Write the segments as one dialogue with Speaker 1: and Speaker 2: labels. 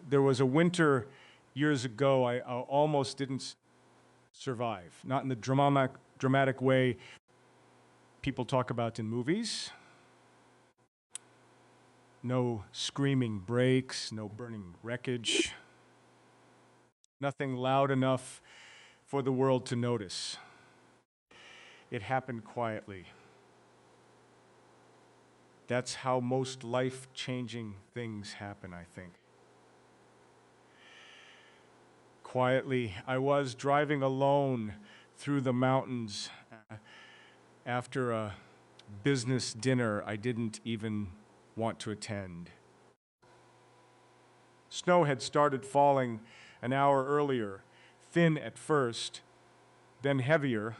Speaker 1: There was a winter years ago I almost didn't survive. Not in the dramatic way people talk about in movies. No screaming brakes, no burning wreckage. Nothing loud enough for the world to notice. It happened quietly. That's how most life-changing things happen, I think. Quietly, I was driving alone through the mountains after a business dinner I didn't even want to attend. Snow had started falling an hour earlier, thin at first, then heavier,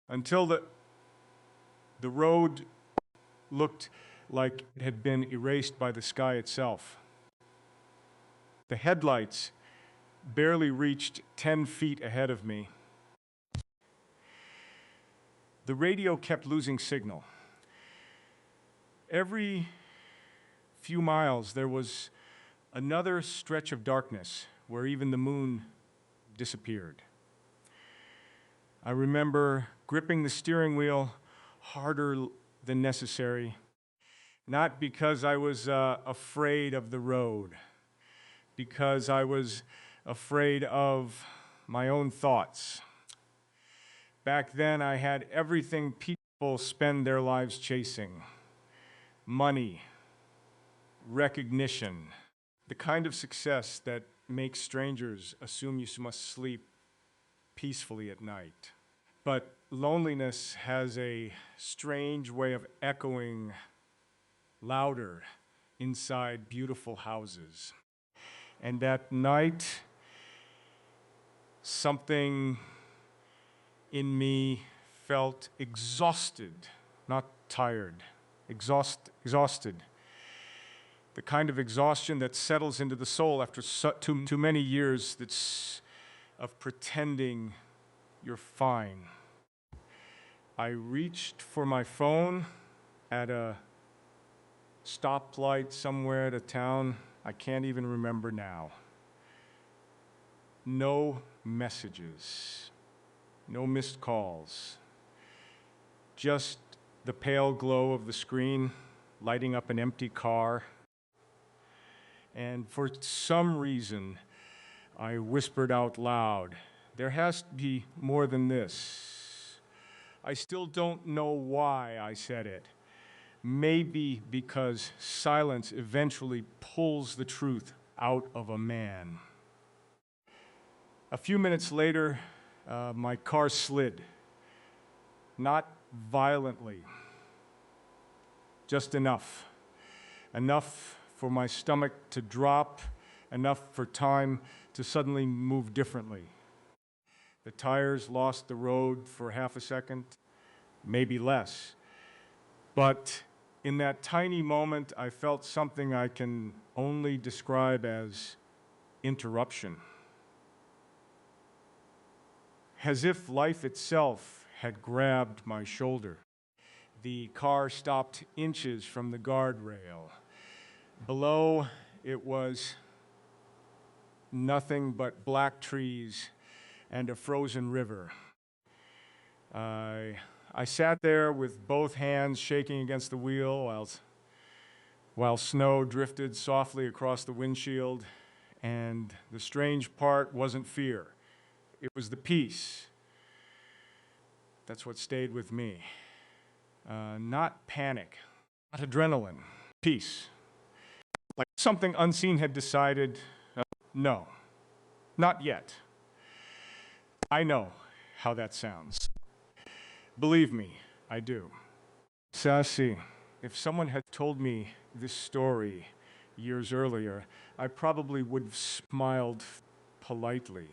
Speaker 1: until the road looked like it had been erased by the sky itself. The headlights barely reached 10 feet ahead of me. The radio kept losing signal. Every few miles, there was another stretch of darkness where even the moon disappeared. I remember gripping the steering wheel harder than necessary, not because I was afraid of the road, because I was afraid of my own thoughts. Back then, I had everything people spend their lives chasing: money, recognition, the kind of success that makes strangers assume you must sleep peacefully at night. But loneliness has a strange way of echoing louder inside beautiful houses. And that night, something in me felt exhausted, not tired, exhausted. The kind of exhaustion that settles into the soul after too many years of pretending you're fine. I reached for my phone at a stoplight somewhere at a town I can't even remember now. No messages, no missed calls, just the pale glow of the screen lighting up an empty car. And for some reason, I whispered out loud, "There has to be more than this." I still don't know why I said it. Maybe because silence eventually pulls the truth out of a man. A few minutes later, my car slid. Not violently, just enough. Enough for my stomach to drop, enough for time to suddenly move differently. The tires lost the road for half a second, maybe less. But in that tiny moment, I felt something I can only describe as interruption. As if life itself had grabbed my shoulder. The car stopped inches from the guardrail. Below, it was nothing but black trees and a frozen river. I sat there with both hands shaking against the wheel while snow drifted softly across the windshield, and the strange part wasn't fear. It was the peace. That's what stayed with me. Not panic, not adrenaline, peace. Like something unseen had decided, no, not yet. I know how that sounds. Believe me, I do. Sassy, if someone had told me this story years earlier, I probably would have smiled politely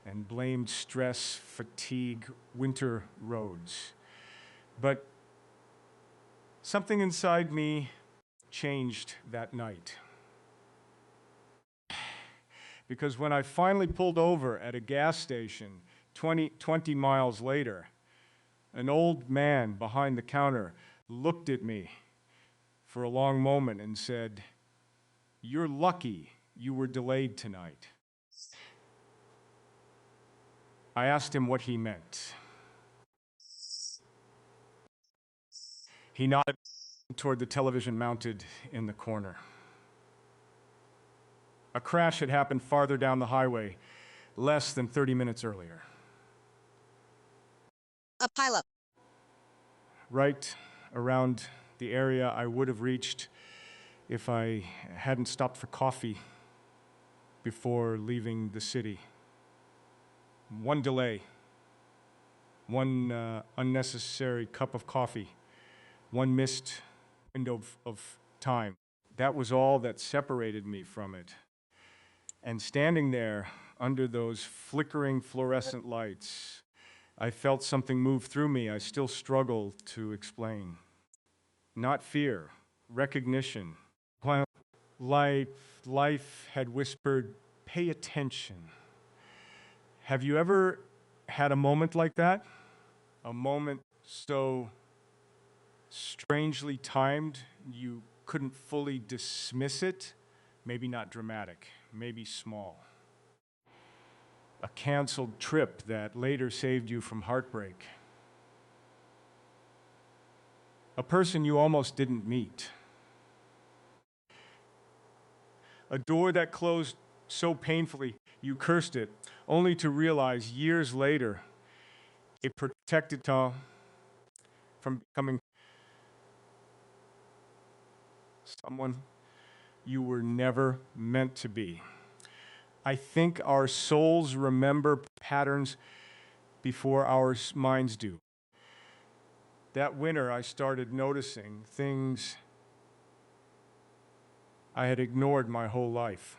Speaker 1: and blamed stress, fatigue, winter roads. But something inside me changed that night. Because when I finally pulled over at a gas station 20 miles later, an old man behind the counter looked at me for a long moment and said, "You're lucky you were delayed tonight." I asked him what he meant. He nodded toward the television mounted in the corner. A crash had happened farther down the highway, less than 30 minutes earlier.
Speaker 2: A pileup.
Speaker 1: Right around the area I would have reached if I hadn't stopped for coffee before leaving the city. One delay, one unnecessary cup of coffee, one missed window of time. That was all that separated me from it. And standing there under those flickering fluorescent lights, I felt something move through me I still struggle to explain. Not fear, recognition. Life had whispered, "Pay attention." Have you ever had a moment like that? A moment so strangely timed you couldn't fully dismiss it? Maybe not dramatic, maybe small. A canceled trip that later saved you from heartbreak. A person you almost didn't meet. A door that closed so painfully you cursed it, only to realize years later it protected you from becoming someone you were never meant to be. I think our souls remember patterns before our minds do. That winter, I started noticing things I had ignored my whole life.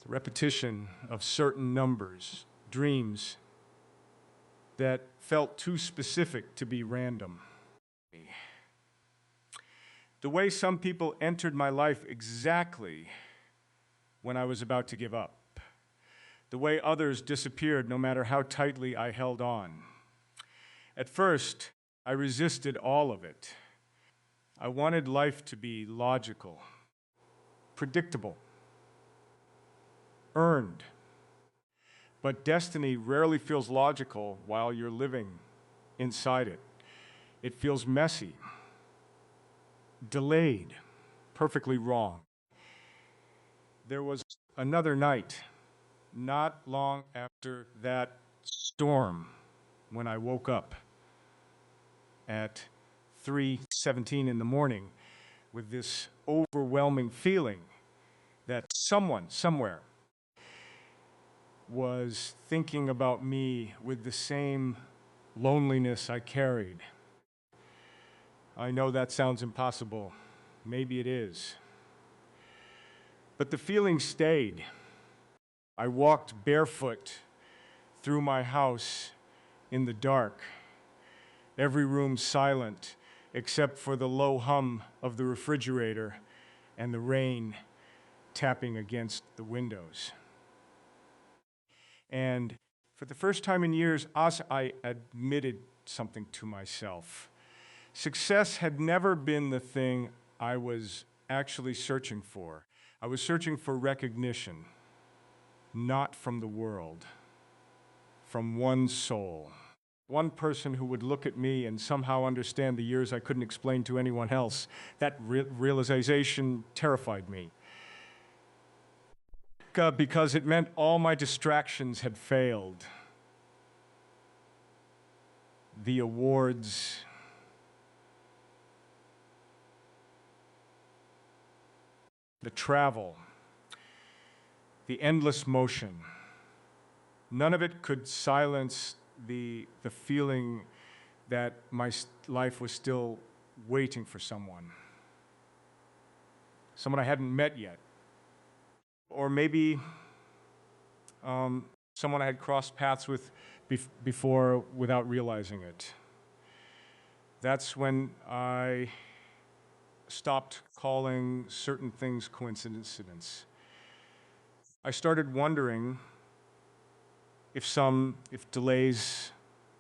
Speaker 1: The repetition of certain numbers, dreams that felt too specific to be random. The way some people entered my life exactly when I was about to give up. The way others disappeared no matter how tightly I held on. At first, I resisted all of it. I wanted life to be logical, predictable, earned. But destiny rarely feels logical while you're living inside it. It feels messy, delayed, perfectly wrong. There was another night, not long after that storm, when I woke up at 3:17 in the morning with this overwhelming feeling that someone, somewhere, was thinking about me with the same loneliness I carried. I know that sounds impossible. Maybe it is. But the feeling stayed. I walked barefoot through my house in the dark, every room silent except for the low hum of the refrigerator and the rain tapping against the windows. And for the first time in years, I admitted something to myself. Success had never been the thing I was actually searching for. I was searching for recognition, not from the world, from one soul. One person who would look at me and somehow understand the years I couldn't explain to anyone else. That realization terrified me. Because it meant all my distractions had failed. The awards, the travel, the endless motion. None of it could silence the feeling that my life was still waiting for someone I hadn't met yet. Or maybe someone I had crossed paths with before without realizing it. That's when I stopped calling certain things coincidence. I started wondering if delays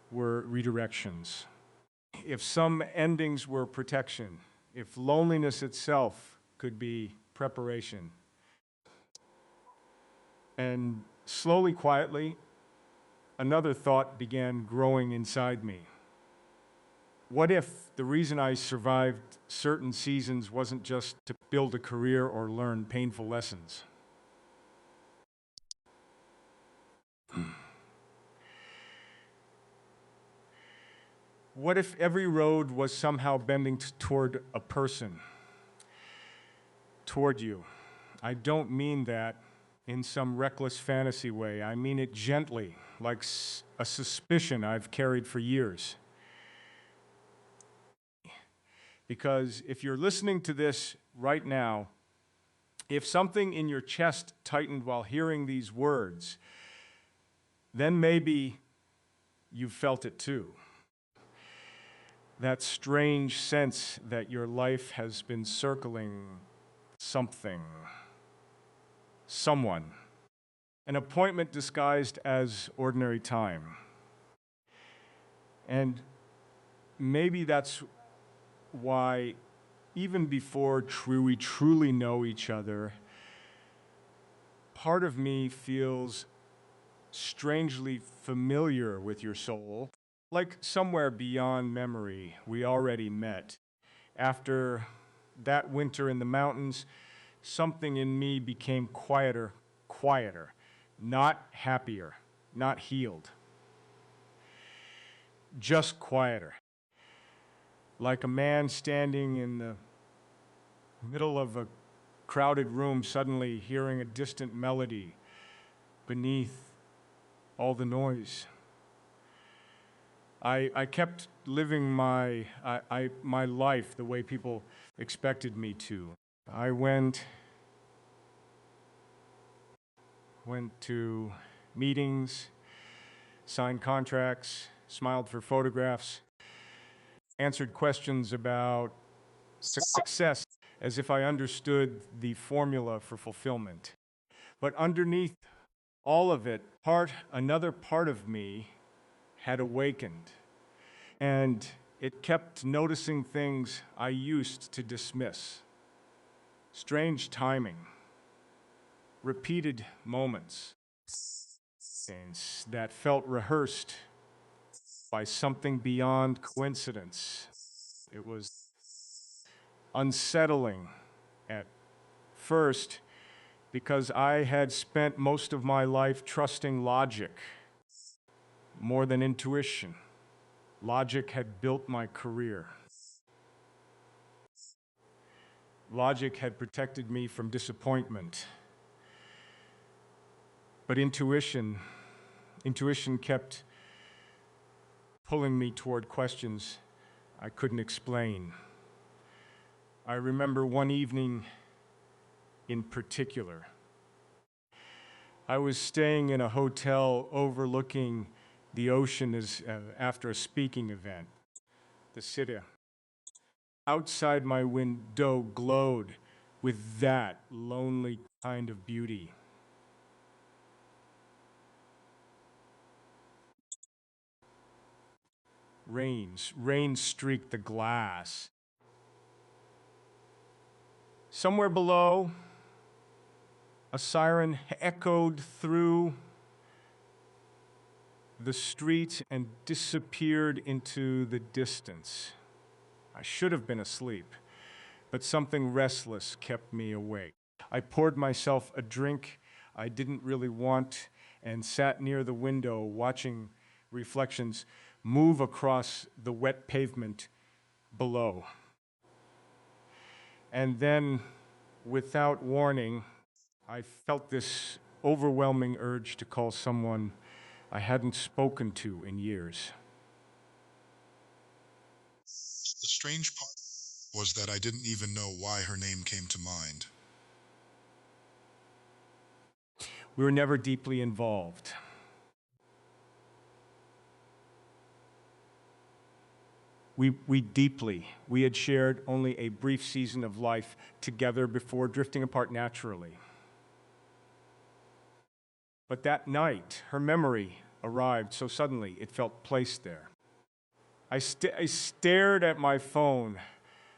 Speaker 1: were redirections, if some endings were protection, if loneliness itself could be preparation. And slowly, quietly, another thought began growing inside me. What if the reason I survived certain seasons wasn't just to build a career or learn painful lessons? What if every road was somehow bending toward a person, toward you? I don't mean that in some reckless fantasy way. I mean it gently, like a suspicion I've carried for years. Because if you're listening to this right now, if something in your chest tightened while hearing these words, then maybe you've felt it too. That strange sense that your life has been circling something, someone, an appointment disguised as ordinary time. And maybe that's why, even before we truly know each other, part of me feels strangely familiar with your soul, like somewhere beyond memory we already met. After that winter in the mountains, something in me became quieter, not happier, not healed, just quieter. Like a man standing in the middle of a crowded room, suddenly hearing a distant melody beneath all the noise. I kept living my life the way people expected me to. I went to meetings, signed contracts, smiled for photographs, answered questions about success as if I understood the formula for fulfillment. But underneath all of it, another part of me had awakened, and it kept noticing things I used to dismiss. Strange timing, repeated moments, things that felt rehearsed by something beyond coincidence. It was unsettling at first because I had spent most of my life trusting logic more than intuition. Logic had built my career. Logic had protected me from disappointment. But intuition kept pulling me toward questions I couldn't explain. I remember one evening in particular. I was staying in a hotel overlooking the ocean after a speaking event. The city outside my window glowed with that lonely kind of beauty. Rain streaked the glass. Somewhere below, a siren echoed through the street and disappeared into the distance. I should have been asleep, but something restless kept me awake. I poured myself a drink I didn't really want and sat near the window watching reflections move across the wet pavement below. And then, without warning, I felt this overwhelming urge to call someone I hadn't spoken to in years.
Speaker 2: The strange part was that I didn't even know why her name came to mind.
Speaker 1: We were never deeply involved. We had shared only a brief season of life together before drifting apart naturally. But that night, her memory arrived so suddenly it felt placed there. I stared at my phone,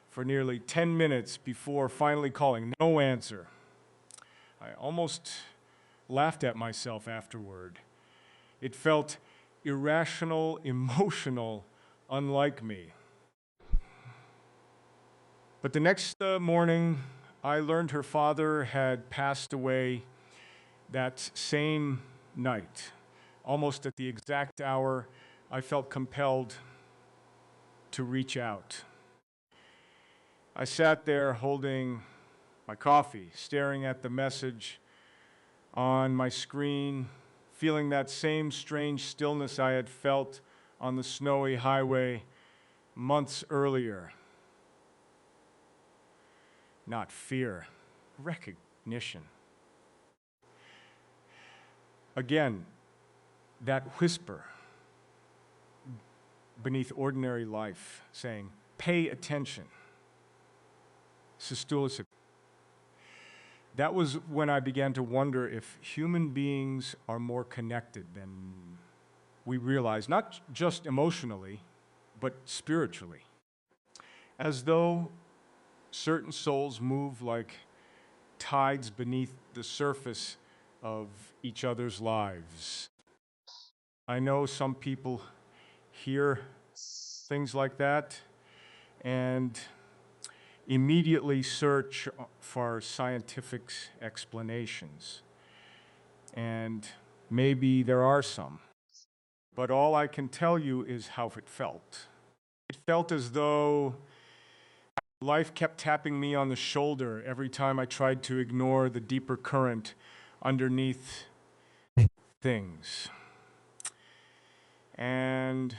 Speaker 1: for nearly 10 minutes before finally calling. No answer. I almost laughed at myself afterward. It felt irrational, emotional, unlike me. But the next morning, I learned her father had passed away that same night. Almost at the exact hour, I felt compelled to reach out. I sat there holding my coffee, staring at the message on my screen, feeling that same strange stillness I had felt on the snowy highway months earlier. Not fear, recognition. Again, that whisper beneath ordinary life saying, pay attention. Systulisip. That was when I began to wonder if human beings are more connected than we realize, not just emotionally, but spiritually. As though certain souls move like tides beneath the surface of each other's lives. I know some people hear things like that and immediately search for scientific explanations. And maybe there are some. But all I can tell you is how it felt. It felt as though life kept tapping me on the shoulder every time I tried to ignore the deeper current underneath things. And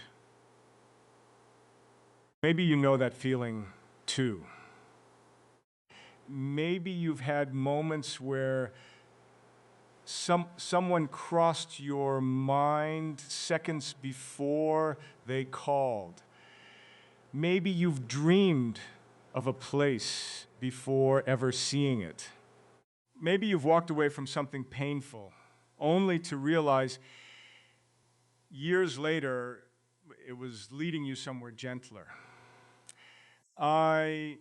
Speaker 1: maybe you know that feeling too. Maybe you've had moments where someone crossed your mind seconds before they called. Maybe you've dreamed of a place before ever seeing it. Maybe you've walked away from something painful, only to realize years later it was leading you somewhere gentler. I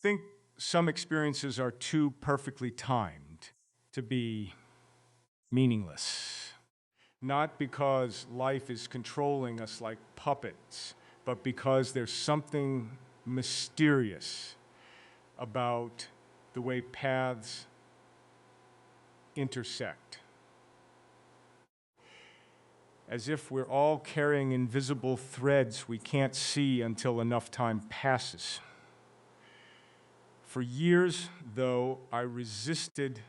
Speaker 1: think some experiences are too perfectly timed to be meaningless. Not because life is controlling us like puppets, but because there's something mysterious about the way paths intersect. As if we're all carrying invisible threads we can't see until enough time passes. For years, though, I resisted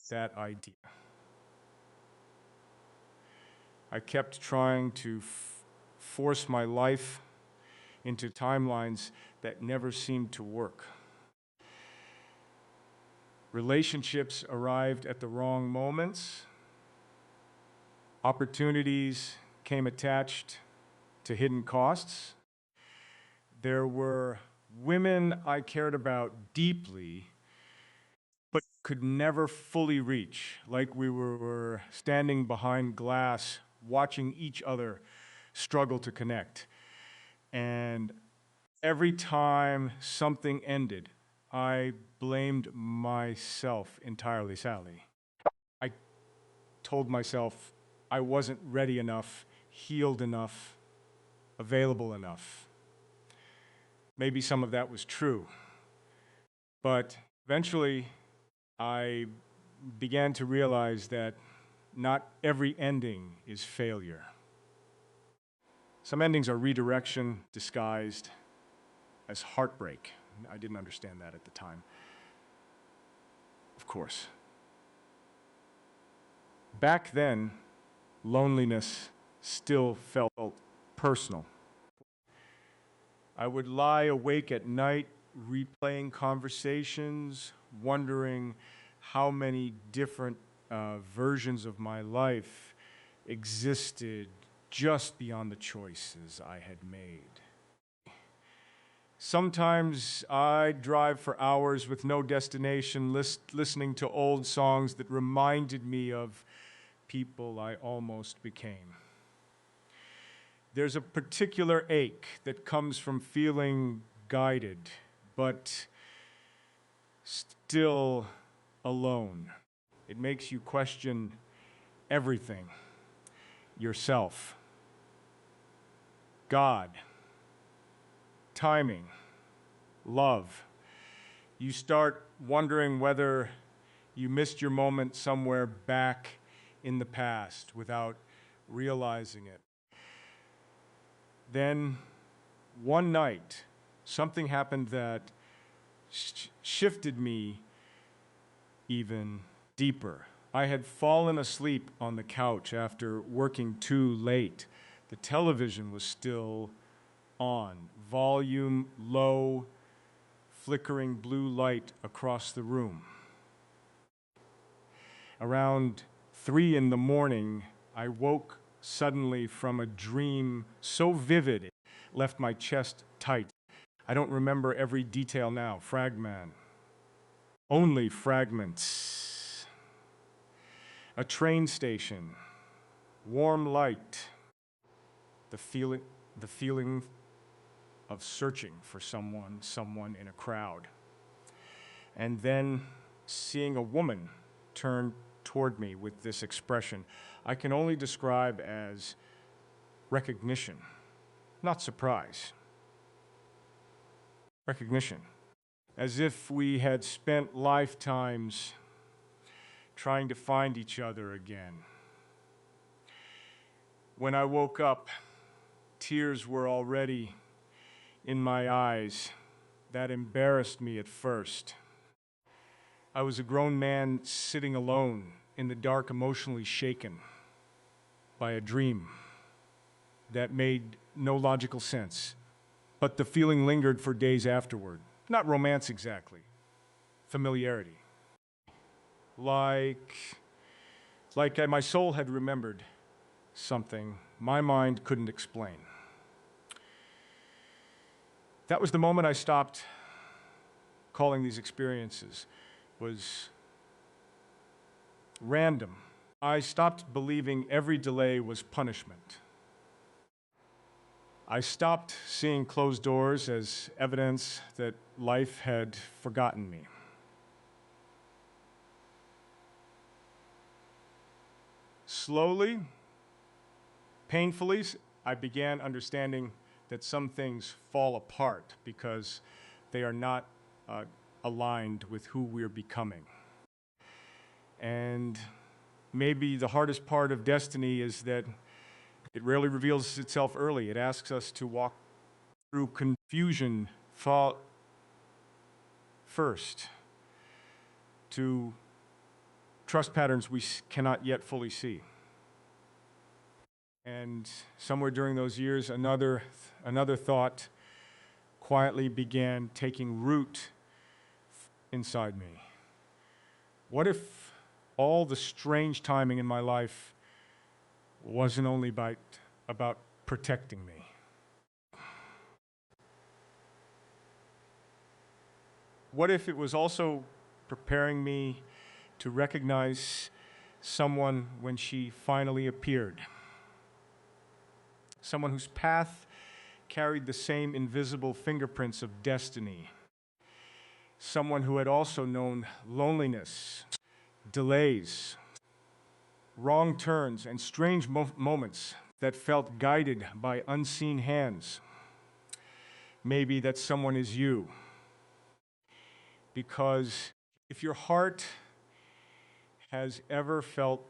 Speaker 1: that idea. I kept trying to force my life into timelines that never seemed to work. Relationships arrived at the wrong moments. Opportunities came attached to hidden costs. There were women I cared about deeply, but could never fully reach, like we were standing behind glass, watching each other struggle to connect. And every time something ended, I blamed myself entirely, Sally. I told myself I wasn't ready enough, healed enough, available enough. Maybe some of that was true. But eventually, I began to realize that not every ending is failure. Some endings are redirection disguised as heartbreak. I didn't understand that at the time. Of course. Back then, loneliness still felt personal. I would lie awake at night, replaying conversations, wondering how many different versions of my life existed just beyond the choices I had made. Sometimes I'd drive for hours with no destination, listening to old songs that reminded me of people I almost became. There's a particular ache that comes from feeling guided, but still alone. It makes you question everything. Yourself, God, timing, love. You start wondering whether you missed your moment somewhere back in the past without realizing it. Then, one night, something happened that shifted me even deeper. I had fallen asleep on the couch after working too late. The television was still on, volume low, flickering blue light across the room. Around 3 in the morning, I woke suddenly from a dream so vivid it left my chest tight. I don't remember every detail now, only fragments. A train station, warm light, the feeling of searching for someone in a crowd. And then seeing a woman turn toward me with this expression I can only describe as recognition, not surprise. Recognition. As if we had spent lifetimes trying to find each other again. When I woke up, tears were already in my eyes. That embarrassed me at first. I was a grown man sitting alone in the dark, emotionally shaken by a dream that made no logical sense. But the feeling lingered for days afterward. Not romance exactly, familiarity. Like my soul had remembered something my mind couldn't explain. That was the moment I stopped calling these experiences. Was random. I stopped believing every delay was punishment. I stopped seeing closed doors as evidence that life had forgotten me. Slowly, painfully, I began understanding that some things fall apart because they are not aligned with who we're becoming. And maybe the hardest part of destiny is that it rarely reveals itself early. It asks us to walk through confusion first, to trust patterns we cannot yet fully see. And somewhere during those years, another thought quietly began taking root inside me. What if all the strange timing in my life wasn't only about protecting me? What if it was also preparing me to recognize someone when she finally appeared? Someone whose path carried the same invisible fingerprints of destiny. Someone who had also known loneliness, delays, wrong turns, and strange moments that felt guided by unseen hands. Maybe that someone is you. Because if your heart has ever felt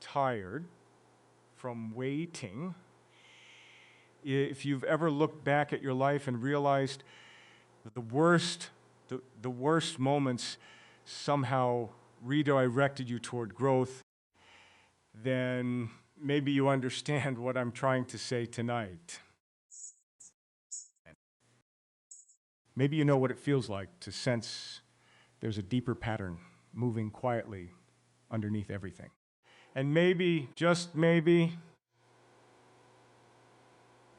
Speaker 1: tired from waiting, if you've ever looked back at your life and realized that the worst moments somehow redirected you toward growth, then maybe you understand what I'm trying to say tonight. Maybe you know what it feels like to sense there's a deeper pattern moving quietly underneath everything. And maybe, just maybe,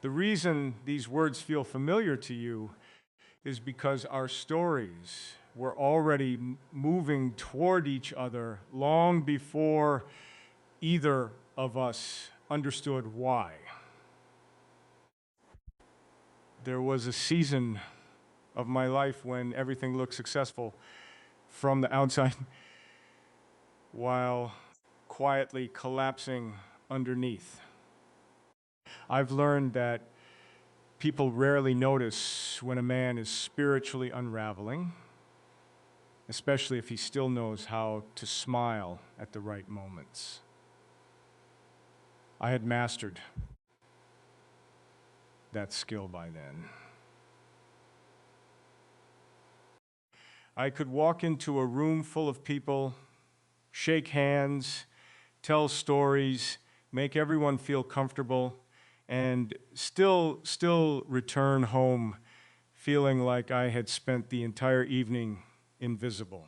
Speaker 1: the reason these words feel familiar to you is because our stories were already moving toward each other long before either of us understood why. There was a season of my life when everything looked successful from the outside while quietly collapsing underneath. I've learned that people rarely notice when a man is spiritually unraveling, especially if he still knows how to smile at the right moments. I had mastered that skill by then. I could walk into a room full of people, shake hands, tell stories, make everyone feel comfortable, and still return home feeling like I had spent the entire evening invisible.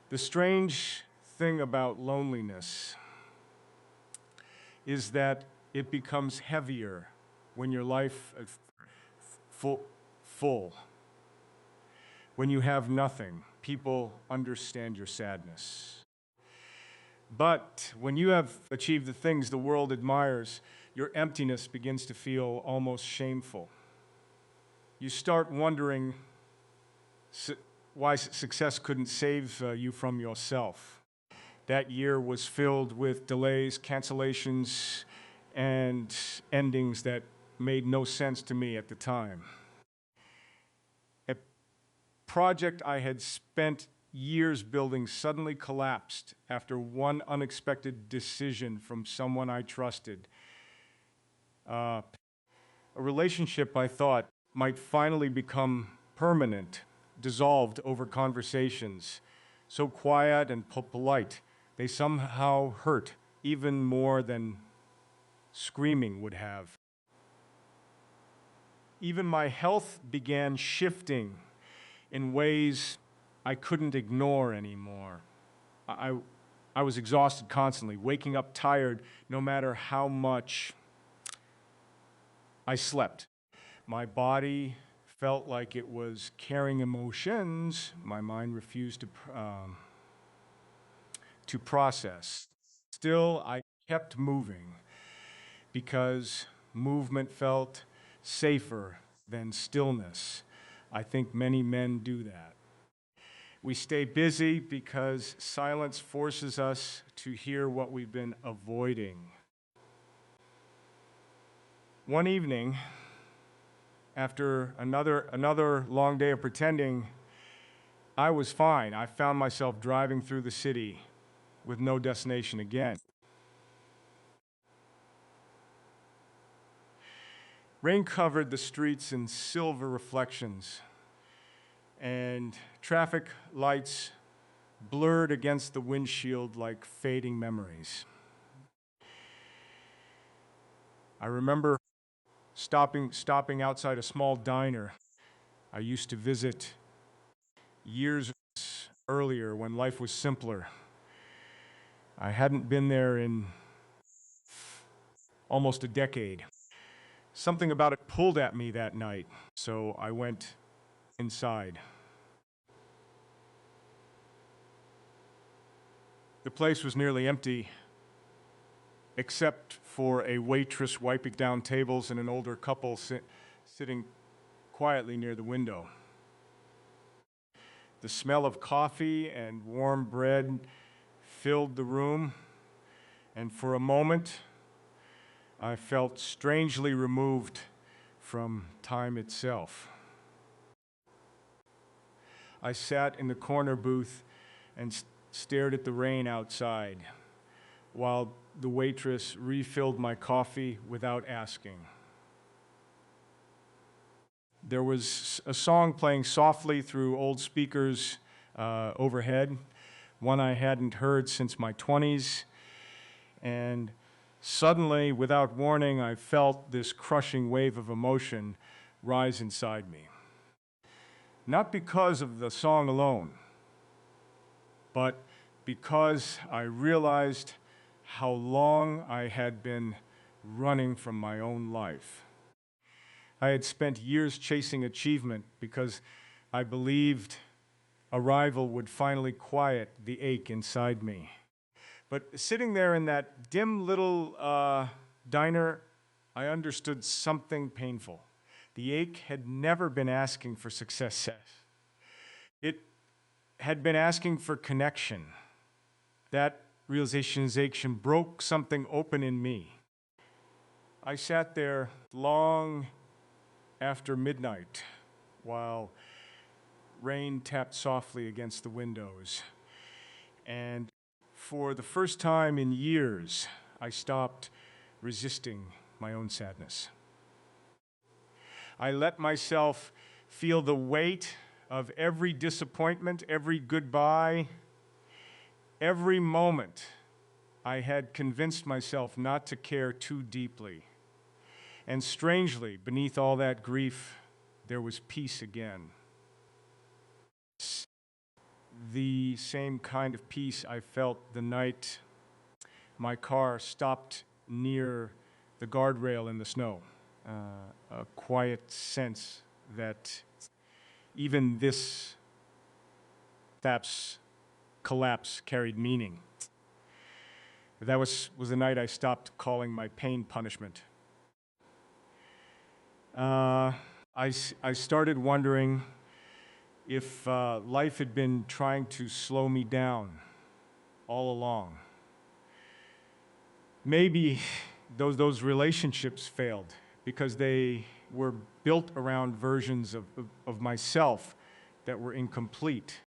Speaker 1: The strange thing about loneliness is that it becomes heavier when your life is full. When you have nothing, people understand your sadness. But when you have achieved the things the world admires, your emptiness begins to feel almost shameful. You start wondering why success couldn't save you from yourself. That year was filled with delays, cancellations, and endings that made no sense to me at the time. A project I had spent years building suddenly collapsed after one unexpected decision from someone I trusted. A relationship I thought might finally become permanent, dissolved over conversations, so quiet and polite, they somehow hurt even more than screaming would have. Even my health began shifting in ways I couldn't ignore anymore. I was exhausted constantly, waking up tired no matter how much I slept. My body felt like it was carrying emotions my mind refused to process. Still, I kept moving because movement felt safer than stillness. I think many men do that. We stay busy because silence forces us to hear what we've been avoiding. One evening, after another long day of pretending, I was fine. I found myself driving through the city with no destination again. Rain covered the streets in silver reflections, and traffic lights blurred against the windshield like fading memories. I remember stopping outside a small diner I used to visit years earlier when life was simpler. I hadn't been there in almost a decade. Something about it pulled at me that night, so I went inside. The place was nearly empty, except for a waitress wiping down tables and an older couple sitting quietly near the window. The smell of coffee and warm bread filled the room, and for a moment, I felt strangely removed from time itself. I sat in the corner booth and stared at the rain outside while the waitress refilled my coffee without asking. There was a song playing softly through old speakers overhead, one I hadn't heard since my 20s, and suddenly, without warning, I felt this crushing wave of emotion rise inside me. Not because of the song alone, but because I realized how long I had been running from my own life. I had spent years chasing achievement because I believed arrival would finally quiet the ache inside me. But sitting there in that dim little diner, I understood something painful. The ache had never been asking for success. It had been asking for connection. That realization broke something open in me. I sat there long after midnight while rain tapped softly against the windows. And for the first time in years, I stopped resisting my own sadness. I let myself feel the weight of every disappointment, every goodbye, every moment I had convinced myself not to care too deeply. And strangely, beneath all that grief, there was peace again. The same kind of peace I felt the night my car stopped near the guardrail in the snow. A quiet sense that even this collapse carried meaning. That was the night I stopped calling my pain punishment. I started wondering if life had been trying to slow me down all along. Maybe those relationships failed because they were built around versions of myself that were incomplete.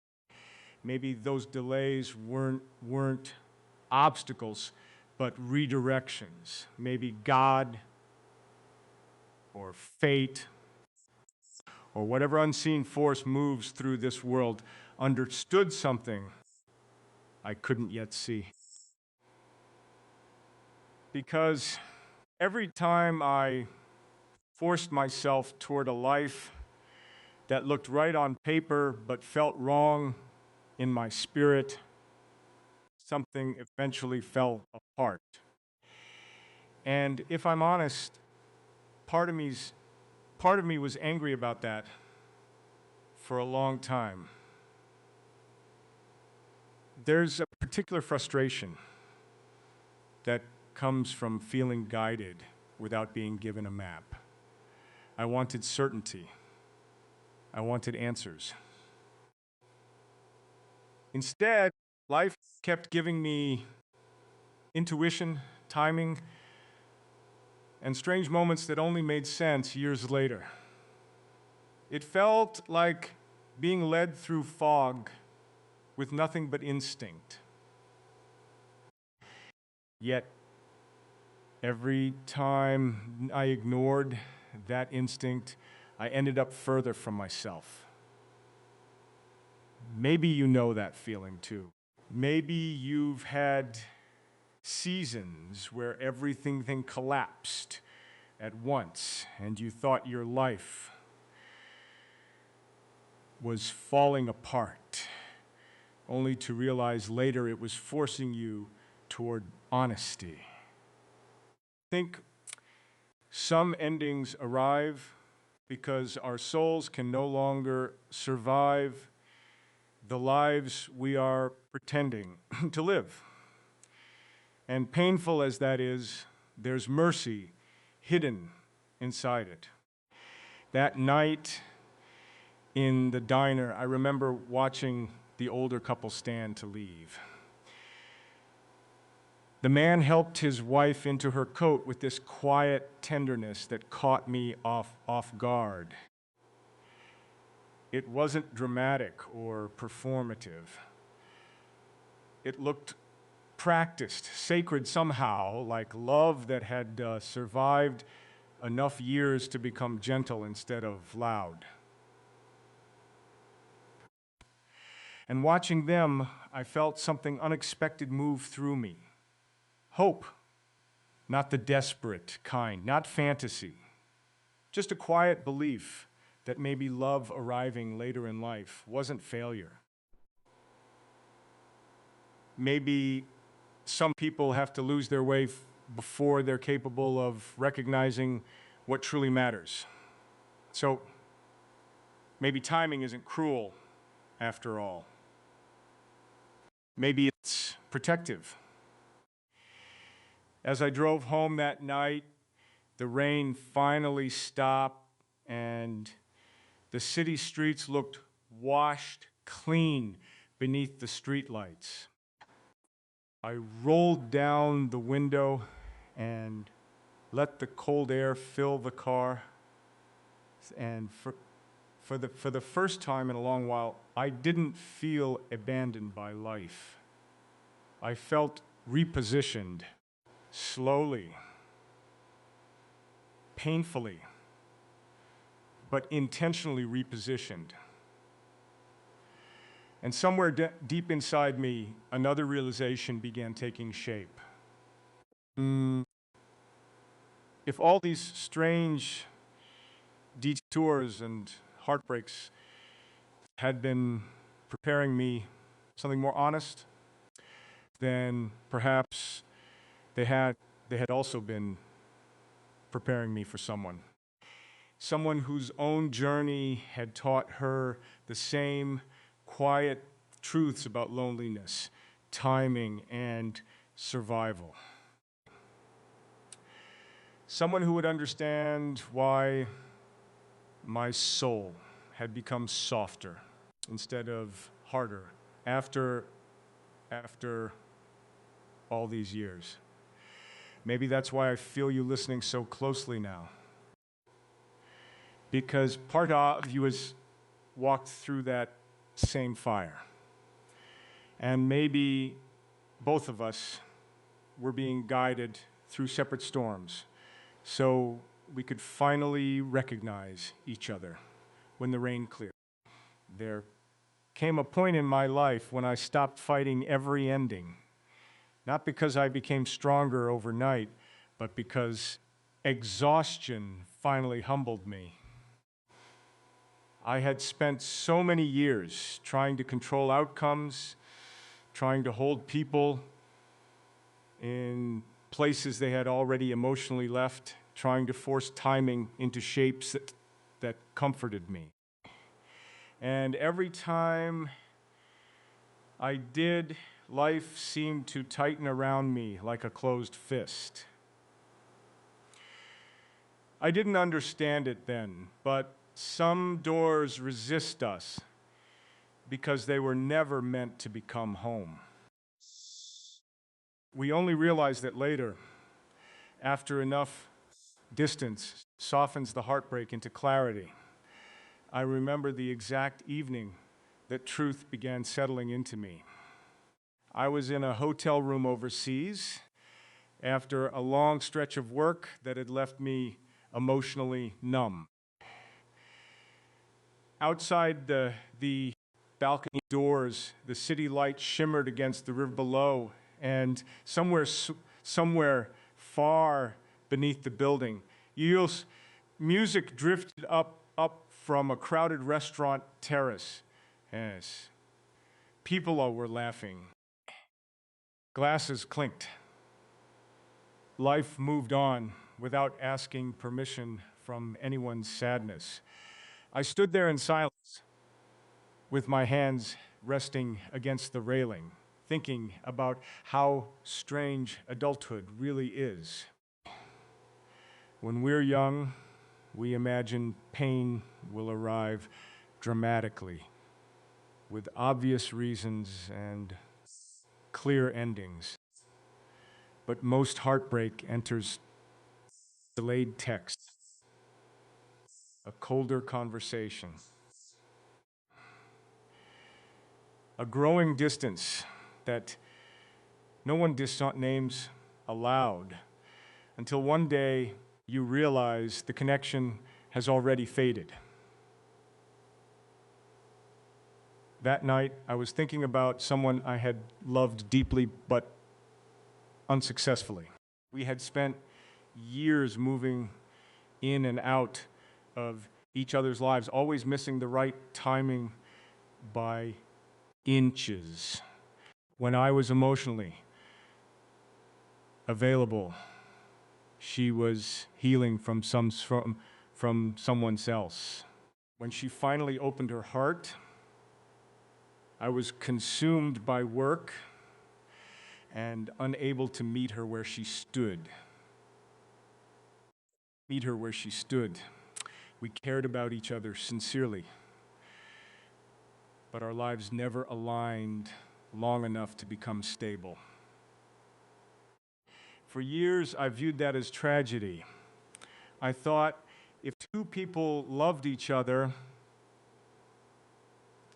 Speaker 1: Maybe those delays weren't obstacles, but redirections. Maybe God or fate or whatever unseen force moves through this world understood something I couldn't yet see. Because every time I forced myself toward a life that looked right on paper but felt wrong in my spirit, something eventually fell apart. And if I'm honest, part of me was angry about that for a long time. There's a particular frustration that comes from feeling guided without being given a map. I wanted certainty. I wanted answers. Instead, life kept giving me intuition, timing, and strange moments that only made sense years later. It felt like being led through fog with nothing but instinct. Yet, every time I ignored that instinct, I ended up further from myself. Maybe you know that feeling too. Maybe you've had seasons where everything collapsed at once and you thought your life was falling apart, only to realize later it was forcing you toward honesty. I think some endings arrive because our souls can no longer survive the lives we are pretending to live. And painful as that is, there's mercy hidden inside it. That night in the diner, I remember watching the older couple stand to leave. The man helped his wife into her coat with this quiet tenderness that caught me off guard. It wasn't dramatic or performative. It looked practiced, sacred somehow, like love that had survived enough years to become gentle instead of loud. And watching them, I felt something unexpected move through me. Hope, not the desperate kind, not fantasy, just a quiet belief that maybe love arriving later in life wasn't failure. Maybe some people have to lose their way before they're capable of recognizing what truly matters. So maybe timing isn't cruel after all. Maybe it's protective. As I drove home that night, the rain finally stopped and the city streets looked washed clean beneath the streetlights. I rolled down the window and let the cold air fill the car, and for the first time in a long while, I didn't feel abandoned by life. I felt repositioned, slowly, painfully, but intentionally repositioned. And somewhere deep inside me, another realization began taking shape. If all these strange detours and heartbreaks had been preparing me something more honest, then perhaps they had also been preparing me for someone whose own journey had taught her the same quiet truths about loneliness, timing, and survival. Someone who would understand why my soul had become softer instead of harder after all these years. Maybe that's why I feel you listening so closely now. Because part of you has walked through that same fire. And maybe both of us were being guided through separate storms so we could finally recognize each other when the rain cleared. There came a point in my life when I stopped fighting every ending, not because I became stronger overnight, but because exhaustion finally humbled me. I had spent so many years trying to control outcomes, trying to hold people in places they had already emotionally left, trying to force timing into shapes that comforted me. And every time I did, life seemed to tighten around me like a closed fist. I didn't understand it then, but some doors resist us because they were never meant to become home. We only realize that later, after enough distance softens the heartbreak into clarity. I remember the exact evening that truth began settling into me. I was in a hotel room overseas after a long stretch of work that had left me emotionally numb. Outside the balcony doors, the city light shimmered against the river below, and somewhere far beneath the building, music drifted up from a crowded restaurant terrace. Yes. People were laughing. Glasses clinked. Life moved on without asking permission from anyone's sadness. I stood there in silence, with my hands resting against the railing, thinking about how strange adulthood really is. When we're young, we imagine pain will arrive dramatically, with obvious reasons and clear endings. But most heartbreak enters delayed text, a colder conversation, a growing distance that no one names aloud, until one day you realize the connection has already faded. That night, I was thinking about someone I had loved deeply but unsuccessfully. We had spent years moving in and out of each other's lives, always missing the right timing by inches. When I was emotionally available, she was healing from someone else. When she finally opened her heart, I was consumed by work and unable to meet her where she stood. We cared about each other sincerely, but our lives never aligned long enough to become stable. For years, I viewed that as tragedy. I thought if two people loved each other,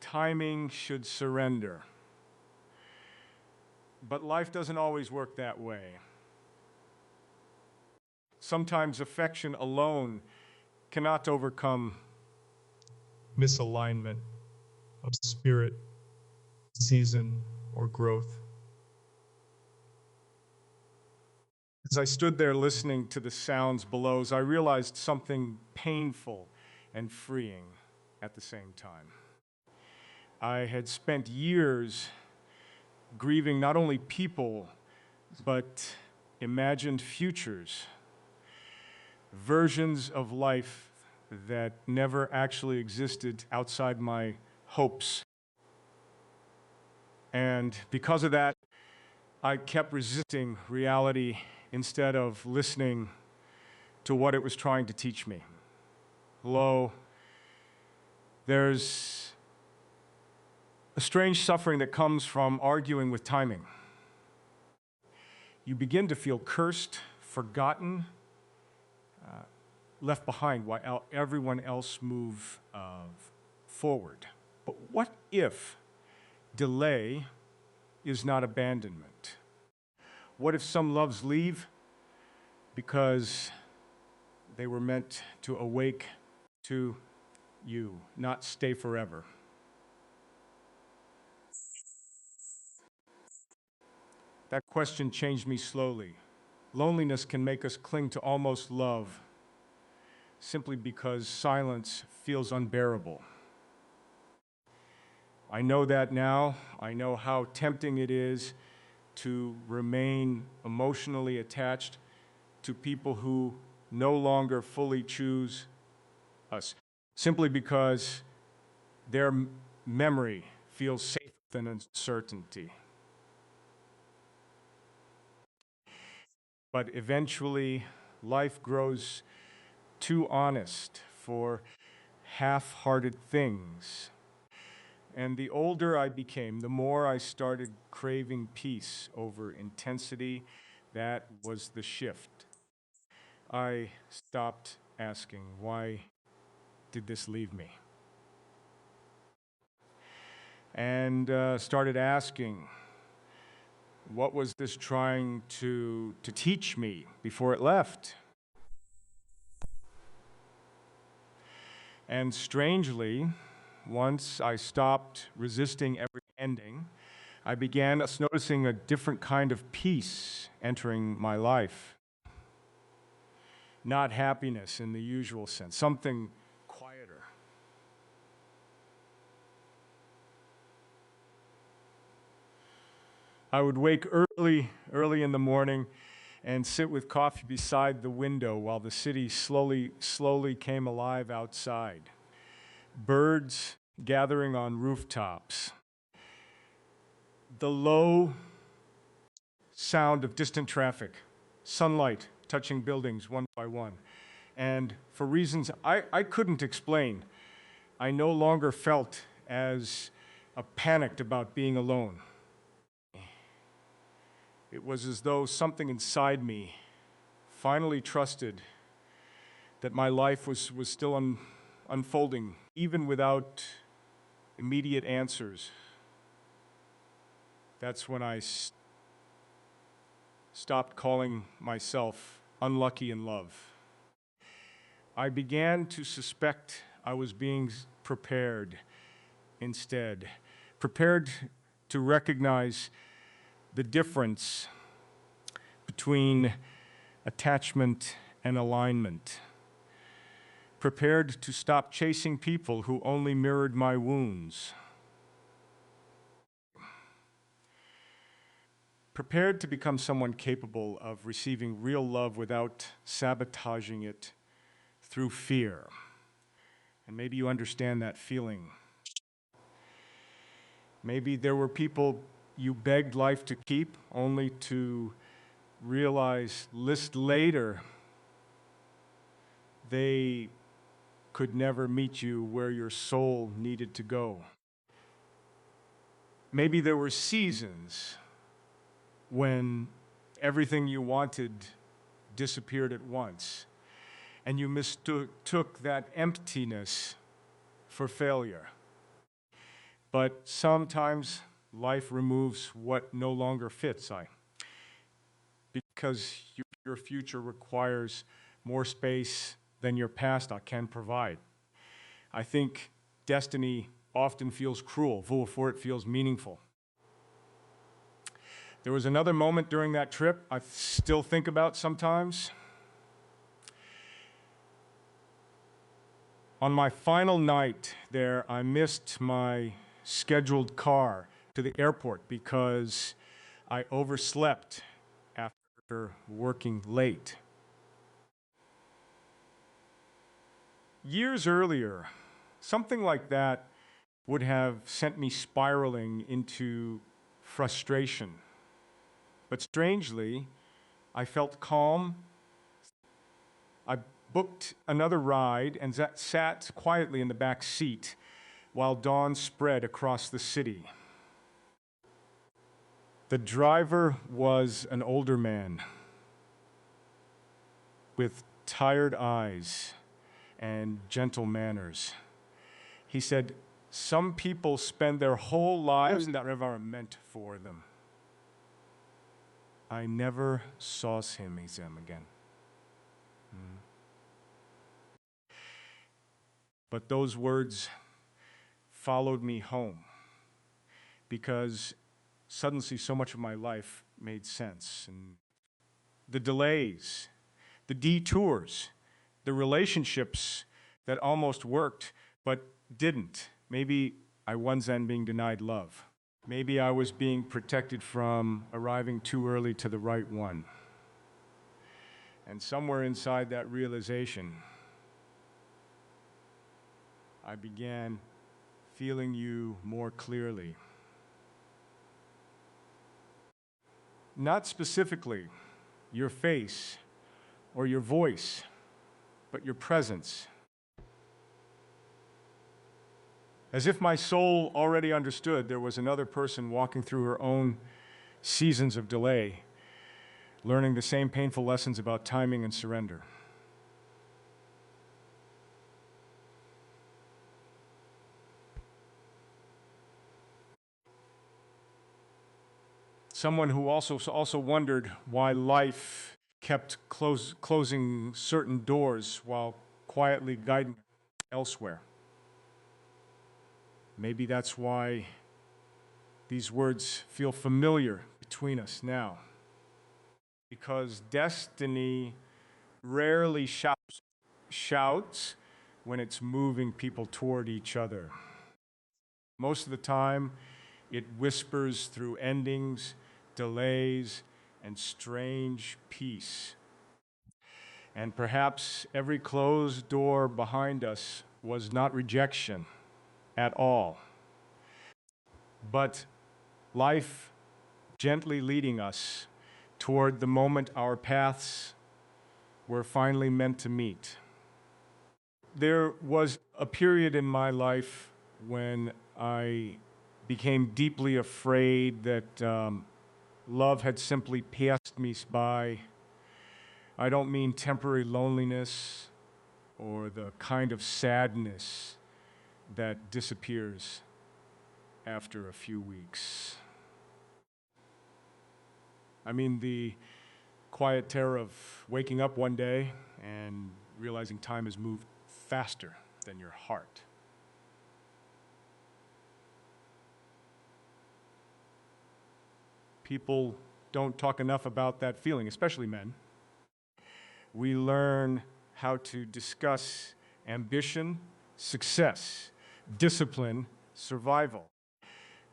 Speaker 1: timing should surrender. But life doesn't always work that way. Sometimes affection alone cannot overcome misalignment of spirit, season, or growth. As I stood there listening to the sounds below, I realized something painful and freeing at the same time. I had spent years grieving not only people, but imagined futures, versions of life that never actually existed outside my hopes. And because of that, I kept resisting reality instead of listening to what it was trying to teach me. Lo, there's a strange suffering that comes from arguing with timing. You begin to feel cursed, forgotten, left behind while everyone else moves forward. But what if delay is not abandonment? What if some loves leave because they were meant to awake to you, not stay forever? That question changed me slowly. Loneliness can make us cling to almost love simply because silence feels unbearable. I know that now. I know how tempting it is to remain emotionally attached to people who no longer fully choose us, simply because their memory feels safer than uncertainty. But eventually, life grows too honest for half-hearted things. And the older I became, the more I started craving peace over intensity. That was the shift. I stopped asking, why did this leave me? And started asking, what was this trying to teach me before it left? And strangely, once I stopped resisting every ending, I began noticing a different kind of peace entering my life. Not happiness in the usual sense, something quieter. I would wake early in the morning and sit with coffee beside the window while the city slowly came alive outside. Birds gathering on rooftops. The low sound of distant traffic. Sunlight touching buildings one by one. And for reasons I couldn't explain, I no longer felt as panicked about being alone. It was as though something inside me finally trusted that my life was still unfolding, even without immediate answers. That's when I stopped calling myself unlucky in love. I began to suspect I was being prepared instead, prepared to recognize the difference between attachment and alignment, prepared to stop chasing people who only mirrored my wounds, prepared to become someone capable of receiving real love without sabotaging it through fear. And maybe you understand that feeling. Maybe there were people you begged life to keep, only to realize later they could never meet you where your soul needed to go. Maybe there were seasons when everything you wanted disappeared at once, and you mistook that emptiness for failure. But sometimes life removes what no longer fits, because your future requires more space than your past can provide. I think destiny often feels cruel before it feels meaningful. There was another moment during that trip I still think about sometimes. On my final night there, I missed my scheduled car to the airport because I overslept after working late. Years earlier, something like that would have sent me spiraling into frustration. But strangely, I felt calm. I booked another ride and sat quietly in the back seat while dawn spread across the city. The driver was an older man with tired eyes and gentle manners. He said, "Some people spend their whole lives that never meant for them." I never saw him again. But those words followed me home because suddenly so much of my life made sense. And the delays, the detours, the relationships that almost worked but didn't. Maybe I was then being denied love. Maybe I was being protected from arriving too early to the right one. And somewhere inside that realization, I began feeling you more clearly. Not specifically your face or your voice, but your presence. As if my soul already understood there was another person walking through her own seasons of delay, learning the same painful lessons about timing and surrender. Someone who also wondered why life kept closing certain doors while quietly guiding elsewhere. Maybe that's why these words feel familiar between us now. Because destiny rarely shouts when it's moving people toward each other. Most of the time, it whispers through endings, delays, and strange peace. And perhaps every closed door behind us was not rejection at all, but life gently leading us toward the moment our paths were finally meant to meet. There was a period in my life when I became deeply afraid that love had simply passed me by. I don't mean temporary loneliness or the kind of sadness that disappears after a few weeks. I mean the quiet terror of waking up one day and realizing time has moved faster than your heart. People don't talk enough about that feeling, especially men. We learn how to discuss ambition, success, discipline, survival.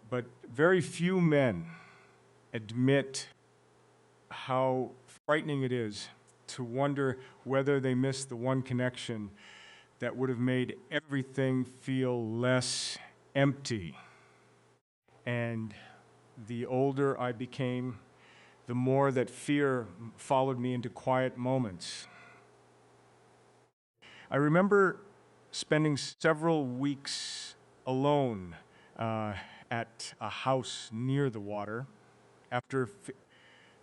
Speaker 1: But very few men admit how frightening it is to wonder whether they missed the one connection that would have made everything feel less empty. And the older I became, the more that fear followed me into quiet moments. I remember spending several weeks alone at a house near the water after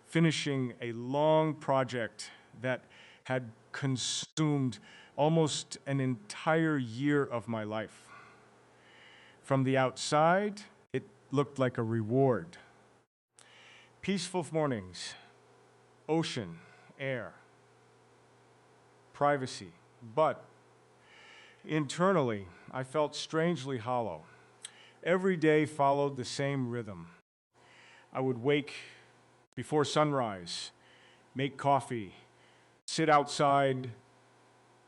Speaker 1: finishing a long project that had consumed almost an entire year of my life. From the outside, it looked like a reward. Peaceful mornings, ocean, air, privacy, but internally, I felt strangely hollow. Every day followed the same rhythm. I would wake before sunrise, make coffee, sit outside,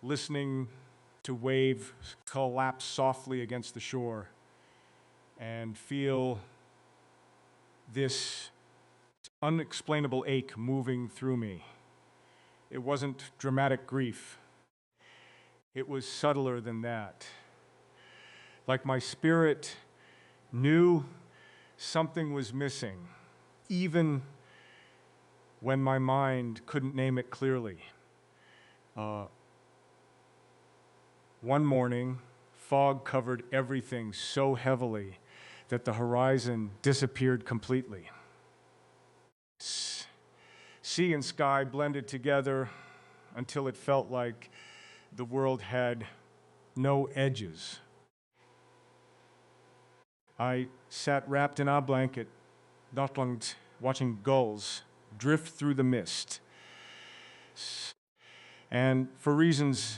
Speaker 1: listening to waves collapse softly against the shore, and feel this unexplainable ache moving through me. It wasn't dramatic grief. It was subtler than that. Like my spirit knew something was missing, even when my mind couldn't name it clearly. One morning, fog covered everything so heavily that the horizon disappeared completely. Sea and sky blended together until it felt like the world had no edges. I sat wrapped in a blanket, watching gulls drift through the mist. And for reasons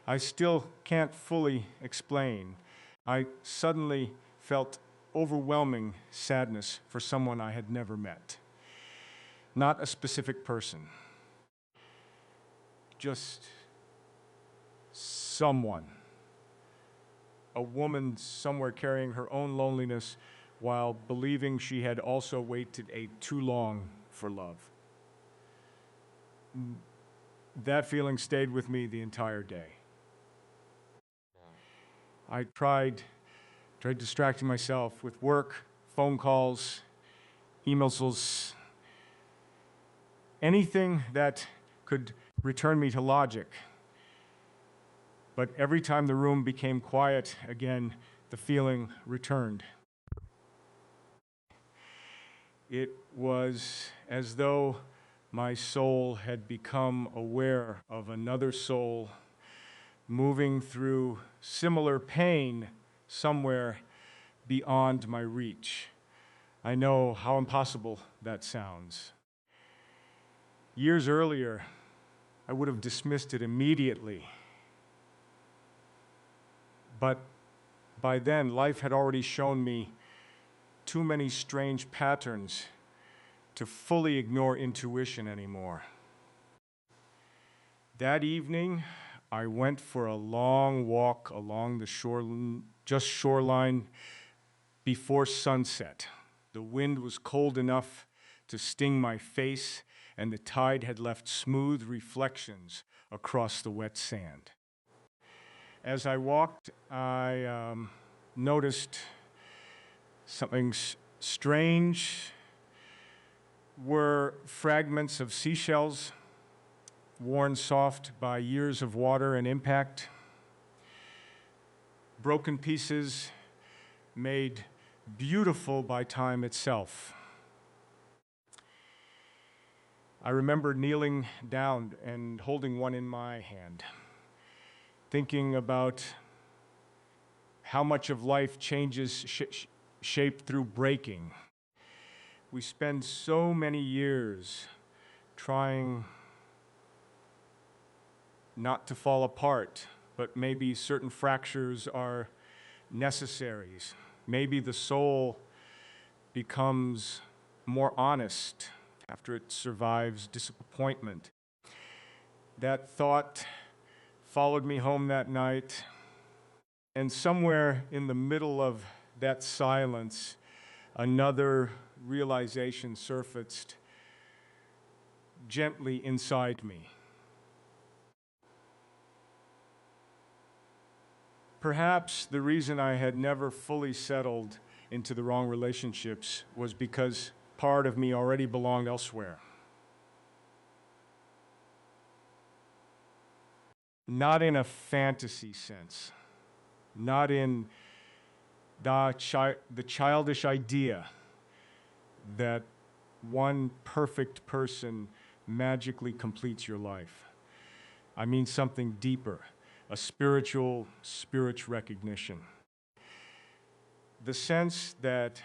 Speaker 1: I still can't fully explain, I suddenly felt overwhelming sadness for someone I had never met. Not a specific person, just someone. A woman somewhere carrying her own loneliness while believing she had also waited too long for love. That feeling stayed with me the entire day. I tried distracting myself with work, phone calls, emails, anything that could return me to logic. But every time the room became quiet again, the feeling returned. It was as though my soul had become aware of another soul moving through similar pain somewhere beyond my reach. I know how impossible that sounds. Years earlier, I would have dismissed it immediately. But by then, life had already shown me too many strange patterns to fully ignore intuition anymore. That evening, I went for a long walk along the shoreline before sunset. The wind was cold enough to sting my face, and the tide had left smooth reflections across the wet sand. As I walked, I noticed something strange. Were fragments of seashells worn soft by years of water and impact. Broken pieces made beautiful by time itself. I remember kneeling down and holding one in my hand, thinking about how much of life changes shape through breaking. We spend so many years trying not to fall apart, but maybe certain fractures are necessaries. Maybe the soul becomes more honest after it survives disappointment. That thought followed me home that night, and somewhere in the middle of that silence, another realization surfaced gently inside me. Perhaps the reason I had never fully settled into the wrong relationships was because part of me already belonged elsewhere. not in a fantasy sense, not in the childish idea that one perfect person magically completes your life. I mean something deeper, a spiritual recognition. The sense that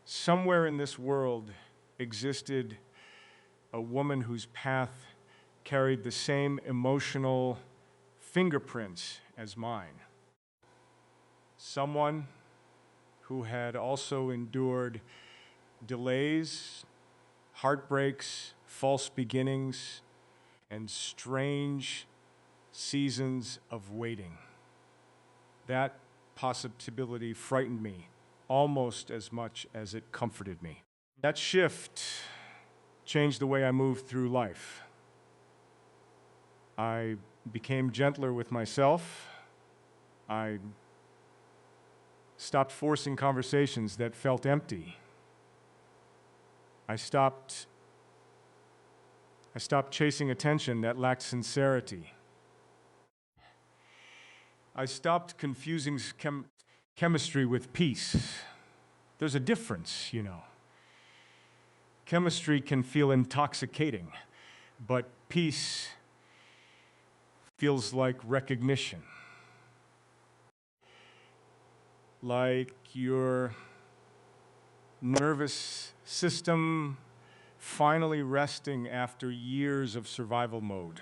Speaker 1: somewhere in this world existed a woman whose path carried the same emotional fingerprints as mine. Someone who had also endured delays, heartbreaks, false beginnings, and strange seasons of waiting. That possibility frightened me almost as much as it comforted me. That shift changed the way I moved through life. I became gentler with myself. I stopped forcing conversations that felt empty. I stopped chasing attention that lacked sincerity. I stopped confusing chemistry with peace. There's a difference, you know. Chemistry can feel intoxicating, but peace feels like recognition. Like your nervous system finally resting after years of survival mode.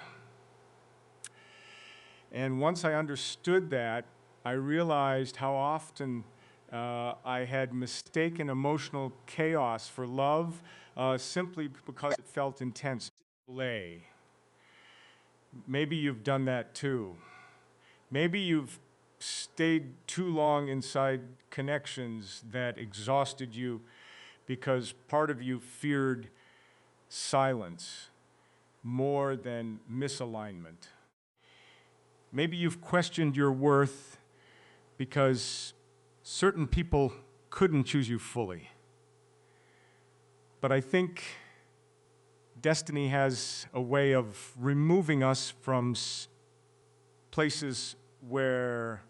Speaker 1: And once I understood that, I realized how often I had mistaken emotional chaos for love simply because it felt intense. Delay. Maybe you've done that too. Maybe you've stayed too long inside connections that exhausted you because part of you feared silence more than misalignment. Maybe you've questioned your worth because certain people couldn't choose you fully. But I think destiny has a way of removing us from places where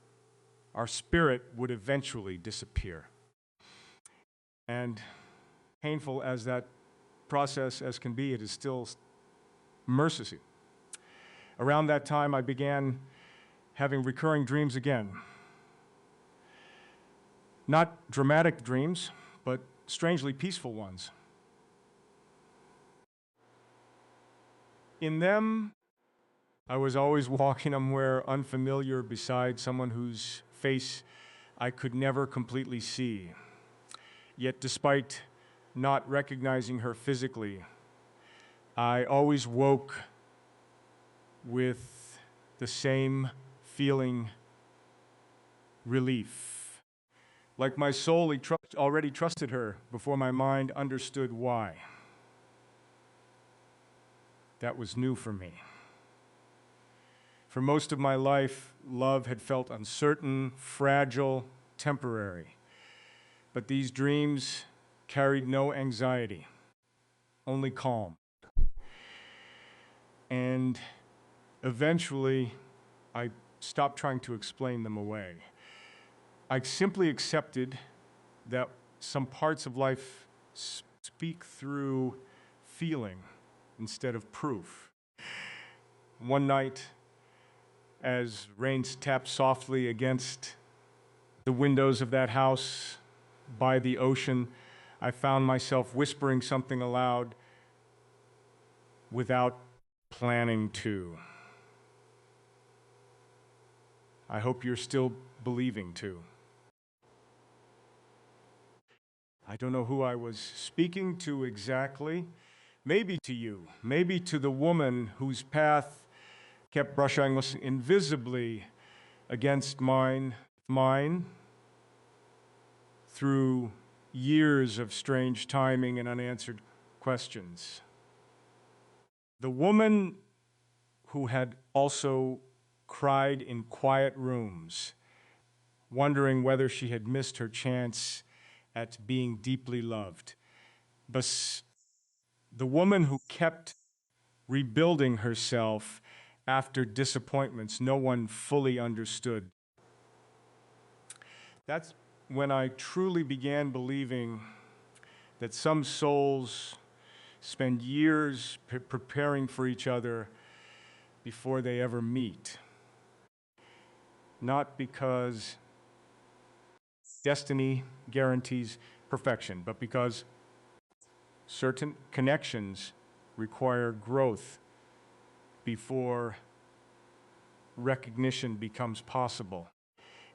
Speaker 1: our spirit would eventually disappear. And painful as that process as can be, it is still mercy. Around that time, I began having recurring dreams again. Not dramatic dreams, but strangely peaceful ones. In them, I was always walking somewhere unfamiliar beside someone whose face I could never completely see. Yet despite not recognizing her physically, I always woke with the same feeling, relief. Like my soul already trusted her before my mind understood why. That was new for me. For most of my life, love had felt uncertain, fragile, temporary. But these dreams carried no anxiety, only calm. And eventually, I stopped trying to explain them away. I simply accepted that some parts of life speak through feeling instead of proof. One night, as rain tapped softly against the windows of that house by the ocean, I found myself whispering something aloud without planning to. I hope you're still believing too. I don't know who I was speaking to exactly. Maybe to you, maybe to the woman whose path kept brushing us invisibly against mine through years of strange timing and unanswered questions. The woman who had also cried in quiet rooms, wondering whether she had missed her chance at being deeply loved. But the woman who kept rebuilding herself after disappointments no one fully understood. That's when I truly began believing that some souls spend years preparing for each other before they ever meet. Not because destiny guarantees perfection, but because certain connections require growth before recognition becomes possible.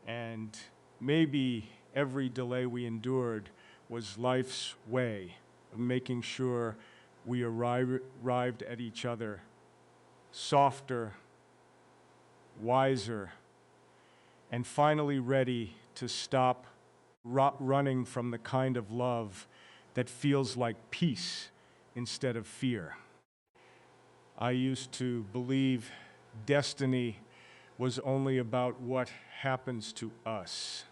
Speaker 1: And maybe every delay we endured was life's way of making sure we arrived at each other softer, wiser, and finally ready to stop running from the kind of love that feels like peace instead of fear. I used to believe destiny was only about what happens to us.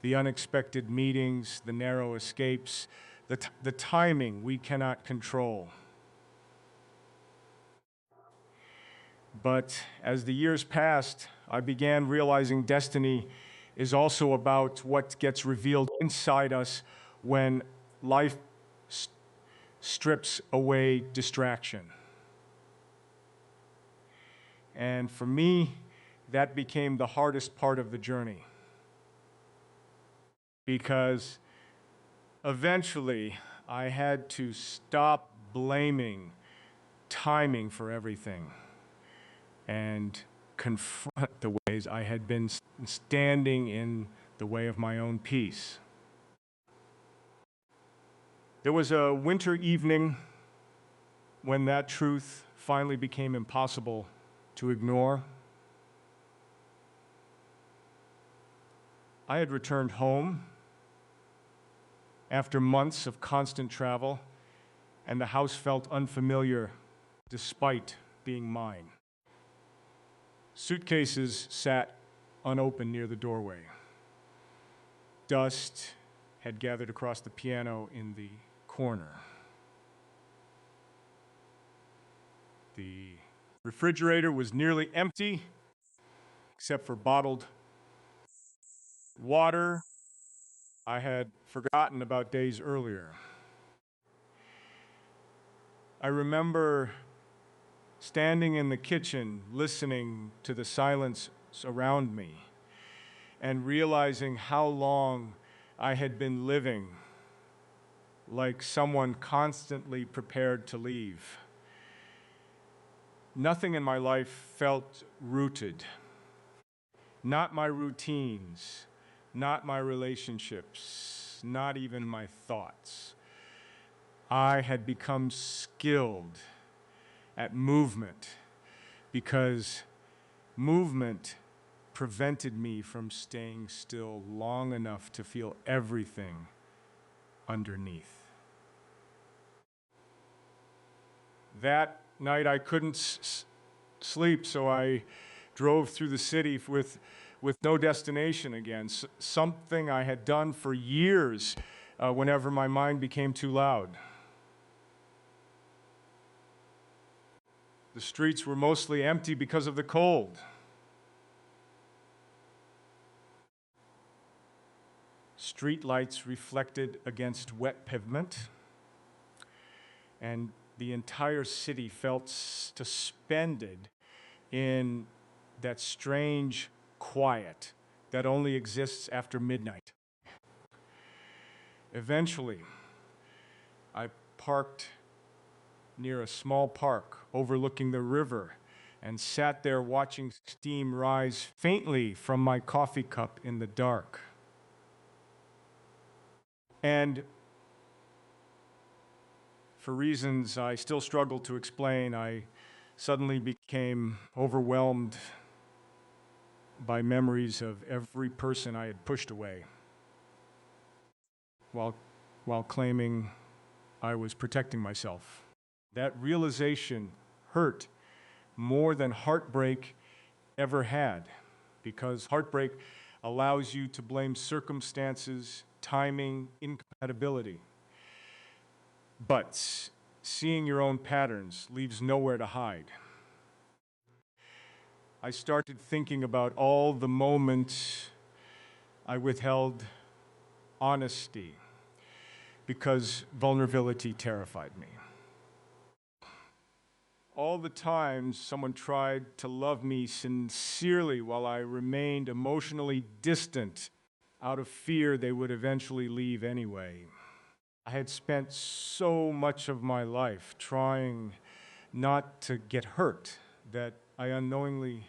Speaker 1: The unexpected meetings, the narrow escapes, the timing we cannot control. But as the years passed, I began realizing destiny is also about what gets revealed inside us when life strips away distraction. And for me, that became the hardest part of the journey. Because eventually, I had to stop blaming timing for everything and confront the ways I had been standing in the way of my own peace. There was a winter evening when that truth finally became impossible to ignore. I had returned home after months of constant travel, and the house felt unfamiliar despite being mine. Suitcases sat unopened near the doorway. Dust had gathered across the piano in the corner. The refrigerator was nearly empty, except for bottled water I had forgotten about days earlier. I remember standing in the kitchen, listening to the silence around me, and realizing how long I had been living like someone constantly prepared to leave. Nothing in my life felt rooted. Not my routines, not my relationships, not even my thoughts. I had become skilled at movement because movement prevented me from staying still long enough to feel everything underneath. That night I couldn't sleep, so I drove through the city with no destination again, something I had done for years whenever my mind became too loud. The streets were mostly empty because of the cold. Street lights reflected against wet pavement, and the entire city felt suspended in that strange quiet that only exists after midnight. Eventually, I parked near a small park overlooking the river and sat there watching steam rise faintly from my coffee cup in the dark. And for reasons I still struggle to explain, I suddenly became overwhelmed by memories of every person I had pushed away while claiming I was protecting myself. That realization hurt more than heartbreak ever had, because heartbreak allows you to blame circumstances, timing, incompatibility. But seeing your own patterns leaves nowhere to hide. I started thinking about all the moments I withheld honesty because vulnerability terrified me. All the times someone tried to love me sincerely while I remained emotionally distant out of fear they would eventually leave anyway. I had spent so much of my life trying not to get hurt that I unknowingly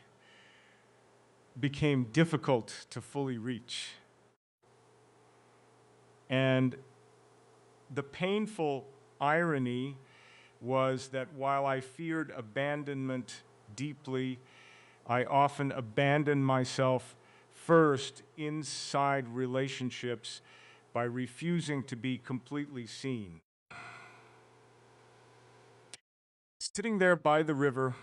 Speaker 1: became difficult to fully reach. And the painful irony was that while I feared abandonment deeply, I often abandoned myself first inside relationships by refusing to be completely seen. Sitting there by the river,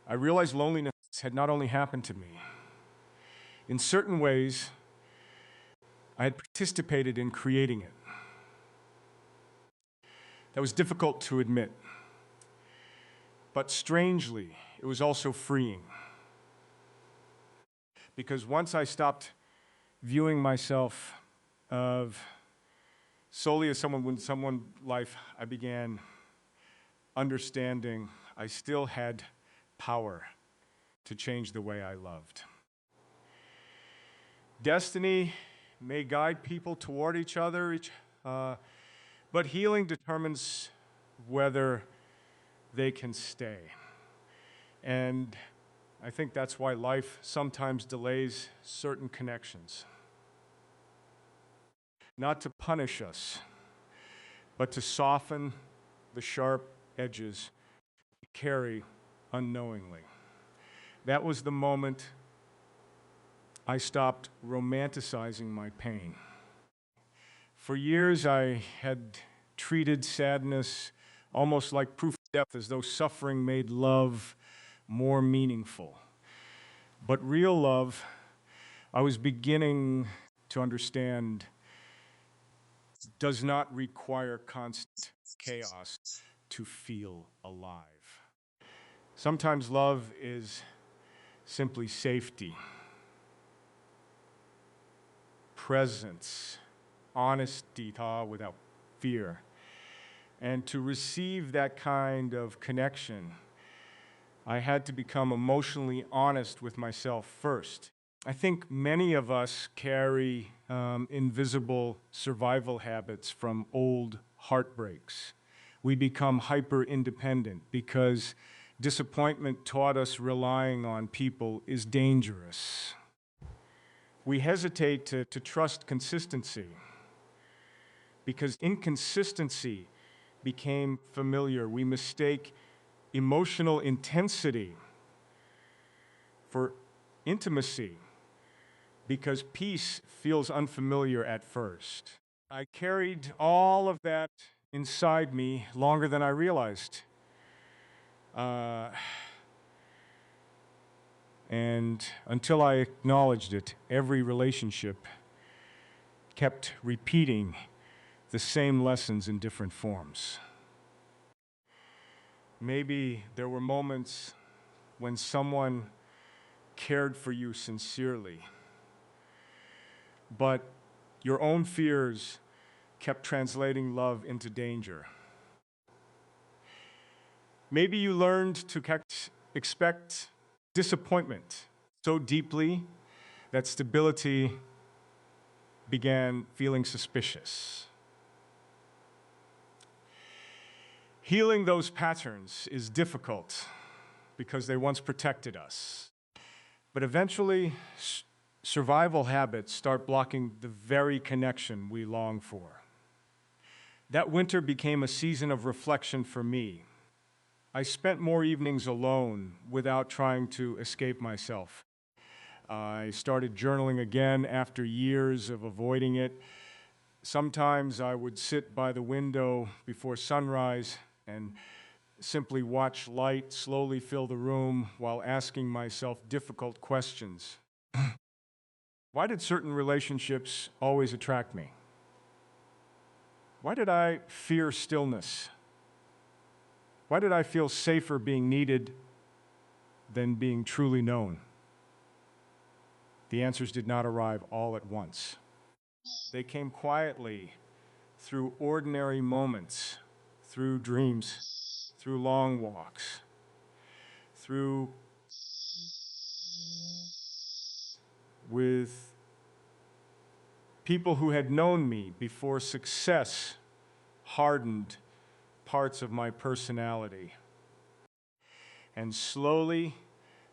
Speaker 1: I realized loneliness had not only happened to me. In certain ways, I had participated in creating it. That was difficult to admit. But strangely, it was also freeing. Because once I stopped viewing myself solely as someone with someone's life, I began understanding I still had power to change the way I loved. Destiny may guide people toward each other, but healing determines whether they can stay. And I think that's why life sometimes delays certain connections. Not to punish us, but to soften the sharp edges we carry unknowingly. That was the moment I stopped romanticizing my pain. For years, I had treated sadness almost like proof of death, as though suffering made love more meaningful. But real love, I was beginning to understand, does not require constant chaos to feel alive. Sometimes love is simply safety, presence, honesty without fear. And to receive that kind of connection, I had to become emotionally honest with myself first. I think many of us carry invisible survival habits from old heartbreaks. We become hyper-independent because disappointment taught us relying on people is dangerous. We hesitate to trust consistency because inconsistency became familiar. We mistake emotional intensity for intimacy because peace feels unfamiliar at first. I carried all of that inside me longer than I realized. And until I acknowledged it, every relationship kept repeating the same lessons in different forms. Maybe there were moments when someone cared for you sincerely, but your own fears kept translating love into danger. Maybe you learned to expect disappointment so deeply that stability began feeling suspicious. Healing those patterns is difficult because they once protected us. But eventually, survival habits start blocking the very connection we long for. That winter became a season of reflection for me. I spent more evenings alone without trying to escape myself. I started journaling again after years of avoiding it. Sometimes I would sit by the window before sunrise and simply watch light slowly fill the room while asking myself difficult questions. Why did certain relationships always attract me? Why did I fear stillness? Why did I feel safer being needed than being truly known. The answers did not arrive all at once. They came quietly through ordinary moments, through dreams, through long walks, through with people who had known me before success hardened parts of my personality. And slowly,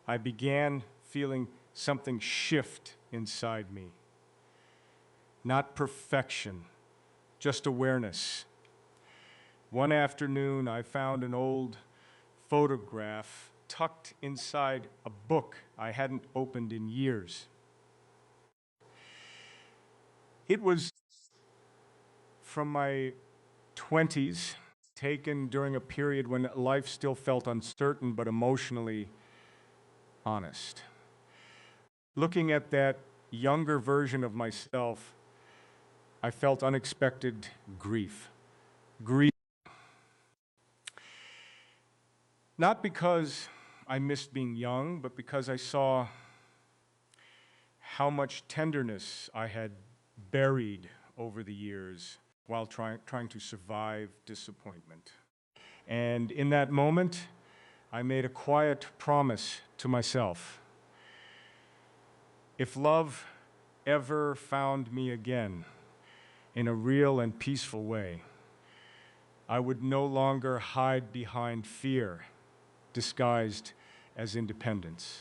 Speaker 1: I began feeling something shift inside me. Not perfection, just awareness. One afternoon, I found an old photograph tucked inside a book I hadn't opened in years. It was from my 20s, taken during a period when life still felt uncertain but emotionally honest. Looking at that younger version of myself, I felt unexpected grief. Grief. Not because I missed being young, but because I saw how much tenderness I had buried over the years while trying to survive disappointment. And in that moment, I made a quiet promise to myself. If love ever found me again in a real and peaceful way, I would no longer hide behind fear disguised as independence.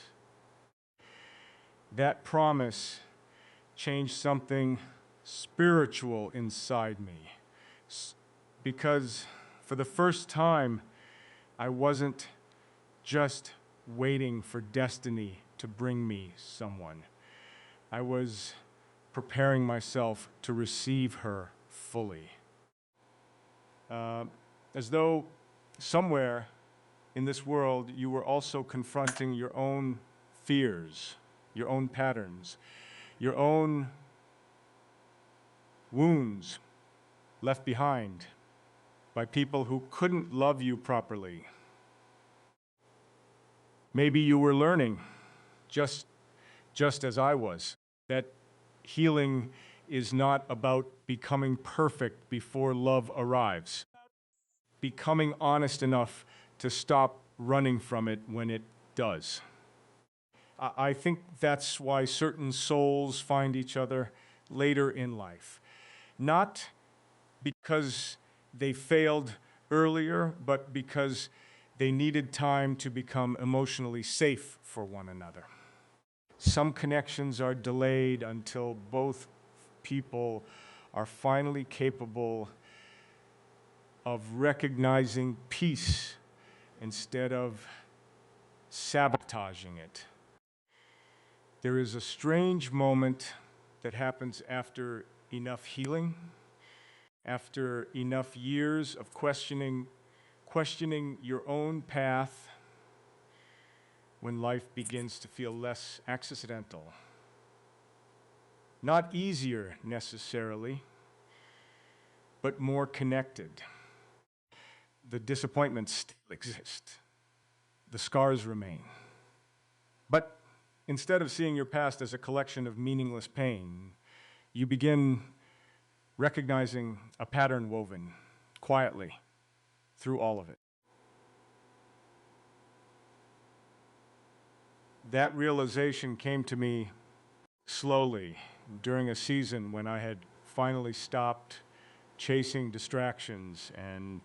Speaker 1: That promise changed something spiritual inside me, because for the first time, I wasn't just waiting for destiny to bring me someone. I was preparing myself to receive her fully. As though somewhere in this world you were also confronting your own fears, your own patterns, your own wounds left behind by people who couldn't love you properly. Maybe you were learning, just as I was, that healing is not about becoming perfect before love arrives. Becoming honest enough to stop running from it when it does. I think that's why certain souls find each other later in life. Not because they failed earlier, but because they needed time to become emotionally safe for one another. Some connections are delayed until both people are finally capable of recognizing peace instead of sabotaging it. There is a strange moment that happens after enough healing, after enough years of questioning your own path, when life begins to feel less accidental. Not easier necessarily, but more connected. The disappointments still exist. The scars remain. But instead of seeing your past as a collection of meaningless pain, you begin recognizing a pattern woven quietly through all of it. That realization came to me slowly during a season when I had finally stopped chasing distractions and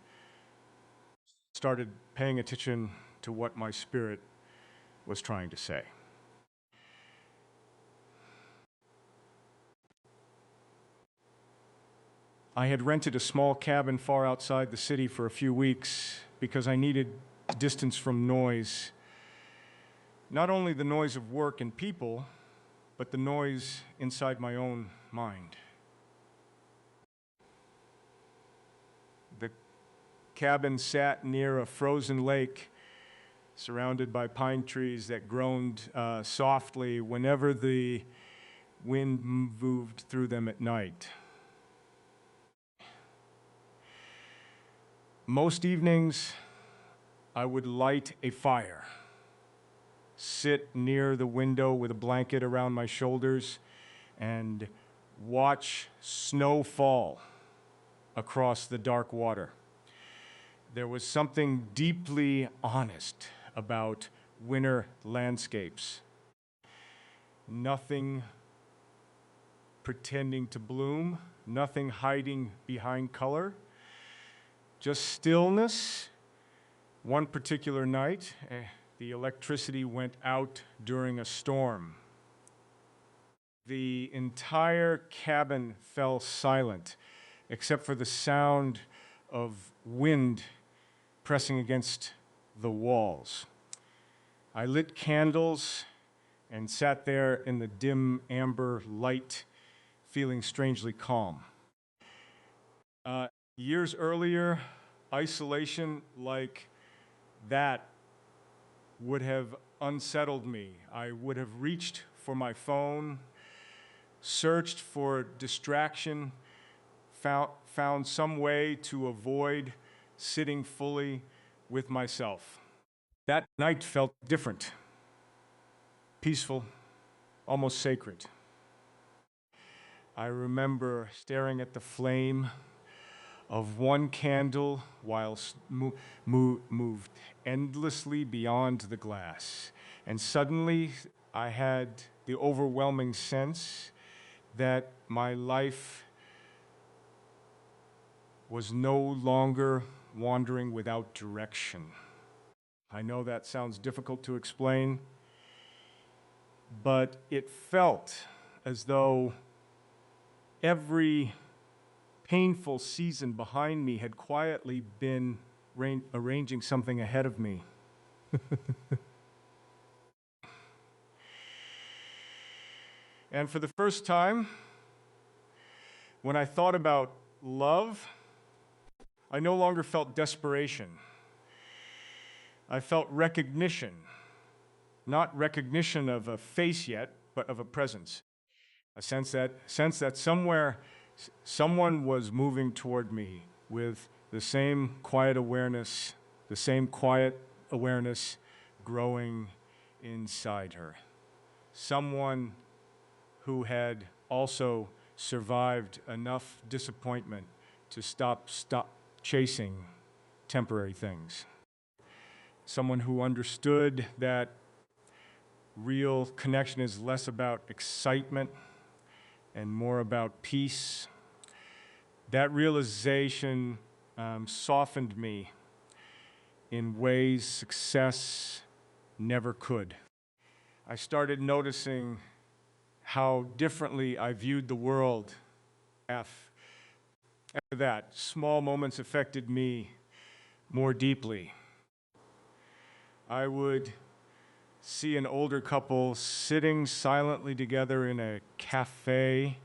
Speaker 1: started paying attention to what my spirit was trying to say. I had rented a small cabin far outside the city for a few weeks because I needed distance from noise. Not only the noise of work and people, but the noise inside my own mind. The cabin sat near a frozen lake surrounded by pine trees that groaned softly whenever the wind moved through them at night. Most evenings, I would light a fire sit near the window with a blanket around my shoulders and watch snow fall across the dark water. There was something deeply honest about winter landscapes. Nothing pretending to bloom, nothing hiding behind color, just stillness. One particular night, the electricity went out during a storm. The entire cabin fell silent, except for the sound of wind pressing against the walls. I lit candles and sat there in the dim amber light, feeling strangely calm. Years earlier, isolation like that would have unsettled me. I would have reached for my phone, searched for distraction, found some way to avoid sitting fully with myself. That night felt different, peaceful, almost sacred. I remember staring at the flame of one candle while moved endlessly beyond the glass. And suddenly I had the overwhelming sense that my life was no longer wandering without direction. I know that sounds difficult to explain, but it felt as though every painful season behind me had quietly been arranging something ahead of me. And for the first time, when I thought about love, I no longer felt desperation. I felt recognition, not recognition of a face yet, but of a presence. A sense that somewhere someone was moving toward me with the same quiet awareness growing inside her. Someone who had also survived enough disappointment to stop chasing temporary things. Someone who understood that real connection is less about excitement and more about peace. That realization softened me in ways success never could. I started noticing how differently I viewed the world. After that, small moments affected me more deeply. I would see an older couple sitting silently together in a cafe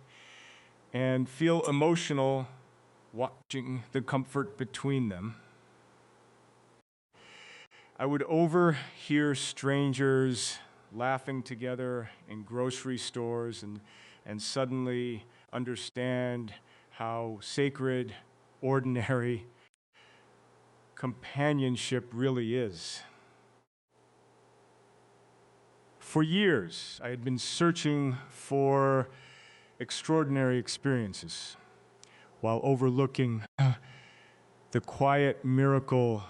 Speaker 1: and feel emotional watching the comfort between them. I would overhear strangers laughing together in grocery stores and suddenly understand how sacred, ordinary companionship really is. For years, I had been searching for extraordinary experiences while overlooking the quiet miracle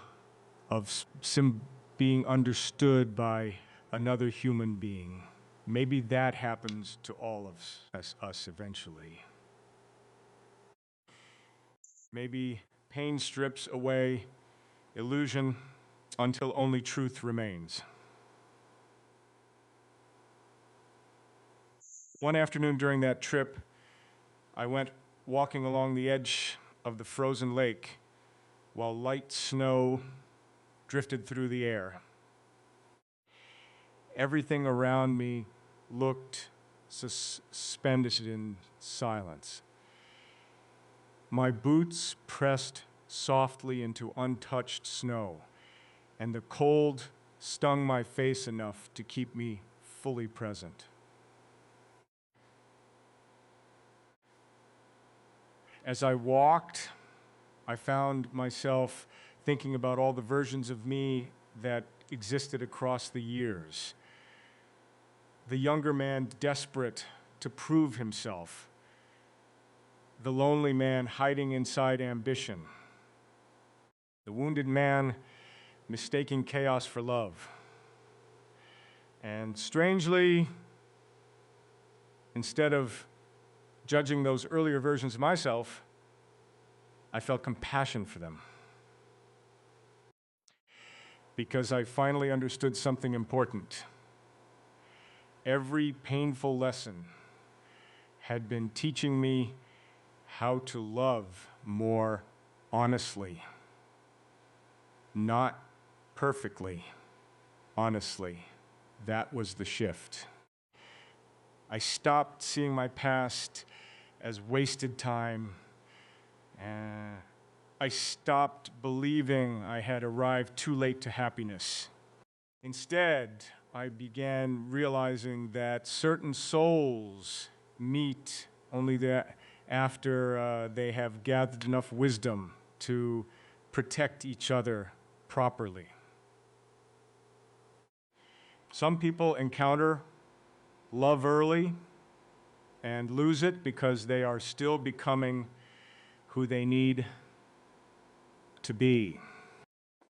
Speaker 1: of being understood by another human being. Maybe that happens to all of us eventually. Maybe pain strips away illusion until only truth remains. One afternoon during that trip, I went walking along the edge of the frozen lake while light snow drifted through the air. Everything around me looked suspended in silence. My boots pressed softly into untouched snow, and the cold stung my face enough to keep me fully present. As I walked, I found myself thinking about all the versions of me that existed across the years. The younger man desperate to prove himself. The lonely man hiding inside ambition. The wounded man mistaking chaos for love. And strangely, instead of judging those earlier versions of myself, I felt compassion for them. Because I finally understood something important. Every painful lesson had been teaching me how to love more honestly. Not perfectly, honestly. That was the shift. I stopped seeing my past as wasted time. I stopped believing I had arrived too late to happiness. Instead, I began realizing that certain souls meet only after they have gathered enough wisdom to protect each other properly. Some people encounter love early and lose it because they are still becoming who they need to be.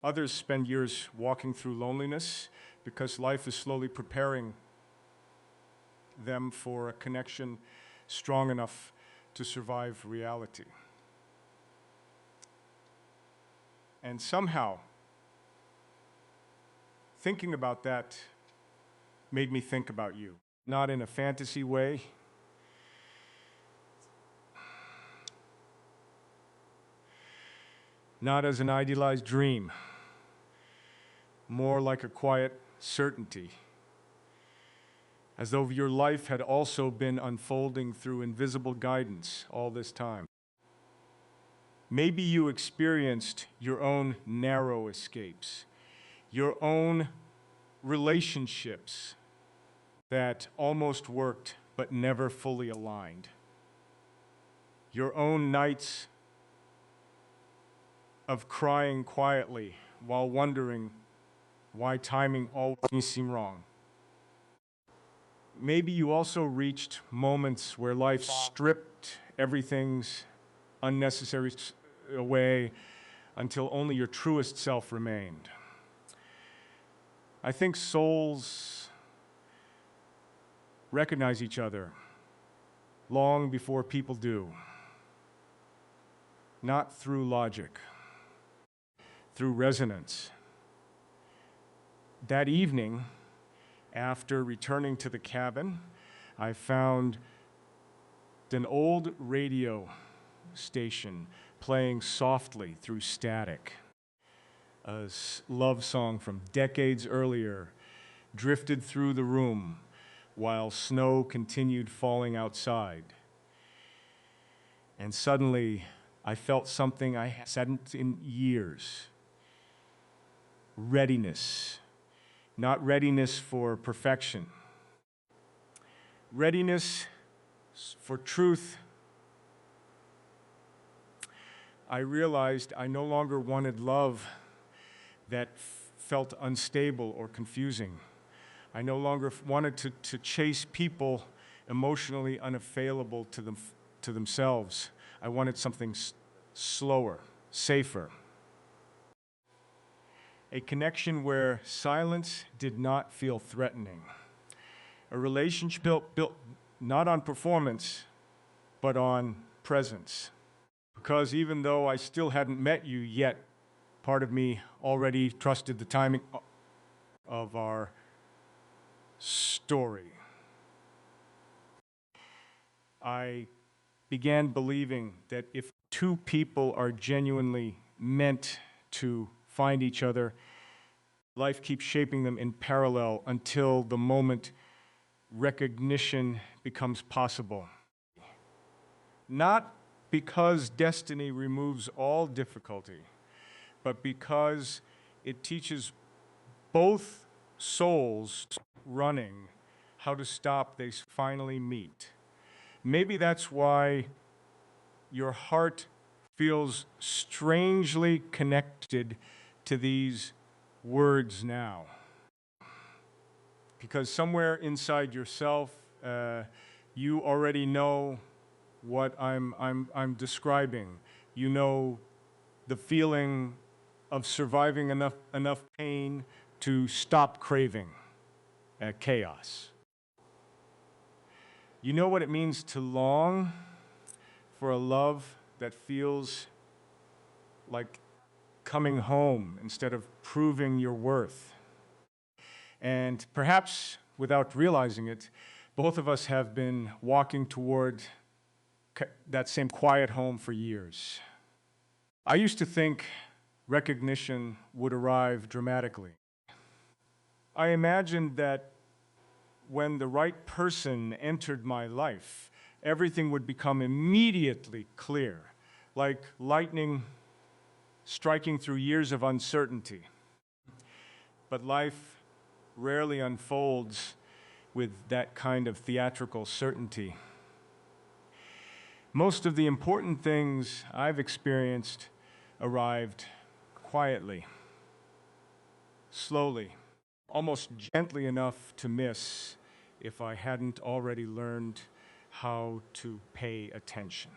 Speaker 1: Others spend years walking through loneliness because life is slowly preparing them for a connection strong enough to survive reality. And somehow, thinking about that made me think about you. Not in a fantasy way, not as an idealized dream, more like a quiet certainty, as though your life had also been unfolding through invisible guidance all this time. Maybe you experienced your own narrow escapes, your own relationships that almost worked but never fully aligned, your own nights of crying quietly while wondering why timing always seemed wrong. Maybe you also reached moments where life stripped everything's unnecessary away until only your truest self remained. I think souls recognize each other long before people do, not through logic, through resonance. That evening, after returning to the cabin, I found an old radio station playing softly through static. A love song from decades earlier drifted through the room while snow continued falling outside. And suddenly, I felt something I hadn't in years. Readiness. Not readiness for perfection. Readiness for truth. I realized I no longer wanted love that felt unstable or confusing. I no longer wanted to chase people emotionally unavailable to themselves. I wanted something slower, safer. A connection where silence did not feel threatening. A relationship built not on performance, but on presence. Because even though I still hadn't met you yet, part of me already trusted the timing of our story. I began believing that if two people are genuinely meant to find each other, life keeps shaping them in parallel until the moment recognition becomes possible. Not because destiny removes all difficulty, but because it teaches both souls running how to stop they finally meet. Maybe that's why your heart feels strangely connected to these words now. because somewhere inside yourself, you already know what I'm describing. You know the feeling of surviving enough pain to stop craving chaos. You know what it means to long for a love that feels like coming home instead of proving your worth. And perhaps without realizing it, both of us have been walking toward that same quiet home for years. I used to think recognition would arrive dramatically. I imagined that when the right person entered my life, everything would become immediately clear, like lightning striking through years of uncertainty. But life rarely unfolds with that kind of theatrical certainty. Most of the important things I've experienced arrived quietly, slowly, almost gently enough to miss if I hadn't already learned how to pay attention.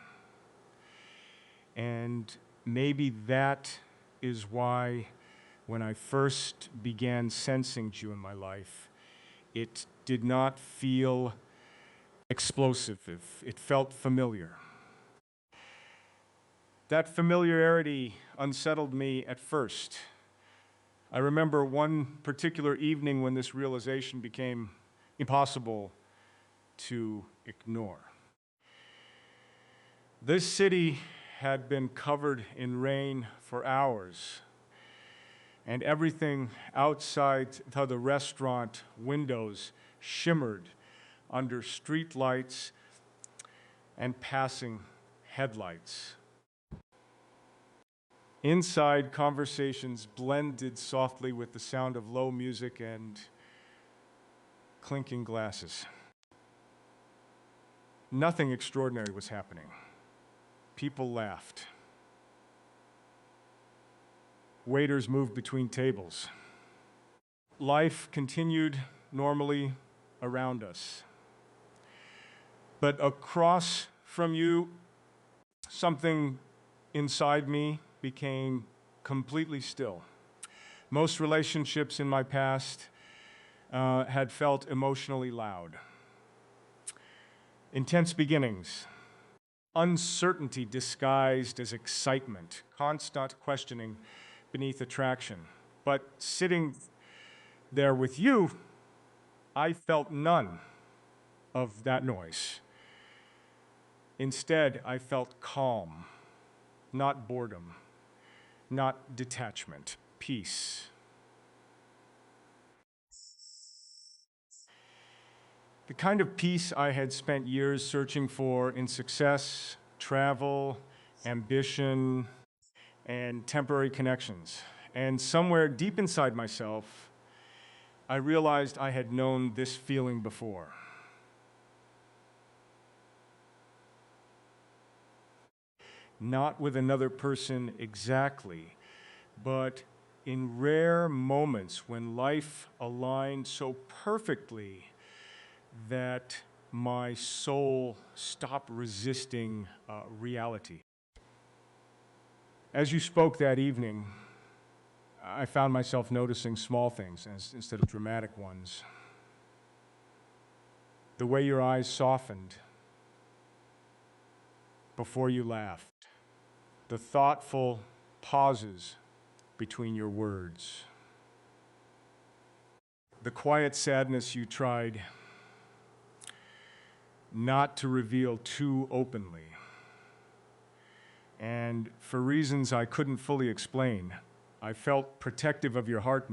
Speaker 1: And maybe that is why when I first began sensing you in my life, it did not feel explosive. It felt familiar. That familiarity unsettled me at first. I remember one particular evening when this realization became impossible to ignore. This city had been covered in rain for hours, and everything outside the restaurant windows shimmered under street lights and passing headlights. Inside, conversations blended softly with the sound of low music and clinking glasses. Nothing extraordinary was happening. People laughed. Waiters moved between tables. Life continued normally around us. But across from you, something inside me became completely still. Most relationships in my past had felt emotionally loud. Intense beginnings, uncertainty disguised as excitement, constant questioning beneath attraction. But sitting there with you, I felt none of that noise. Instead, I felt calm, not boredom, not detachment, peace. The kind of peace I had spent years searching for in success, travel, ambition, and temporary connections. And somewhere deep inside myself, I realized I had known this feeling before. Not with another person exactly, but in rare moments when life aligned so perfectly that my soul stopped resisting reality. As you spoke that evening, I found myself noticing small things instead of dramatic ones. The way your eyes softened before you laughed, the thoughtful pauses between your words, the quiet sadness you tried not to reveal too openly. And for reasons I couldn't fully explain, I felt protective of your heart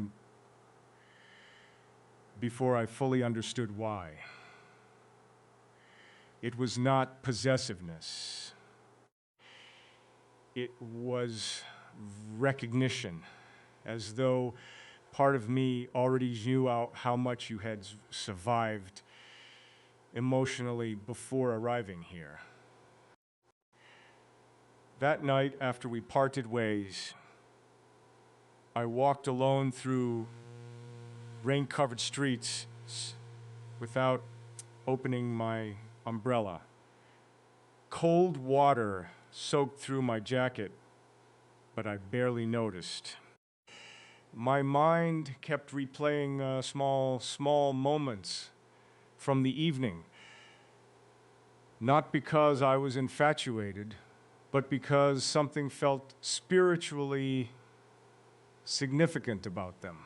Speaker 1: before I fully understood why. It was not possessiveness. It was recognition, as though part of me already knew how much you had survived emotionally before arriving here. That night, after we parted ways, I walked alone through rain-covered streets without opening my umbrella. Cold water soaked through my jacket, but I barely noticed. My mind kept replaying small moments from the evening, not because I was infatuated, but because something felt spiritually significant about them.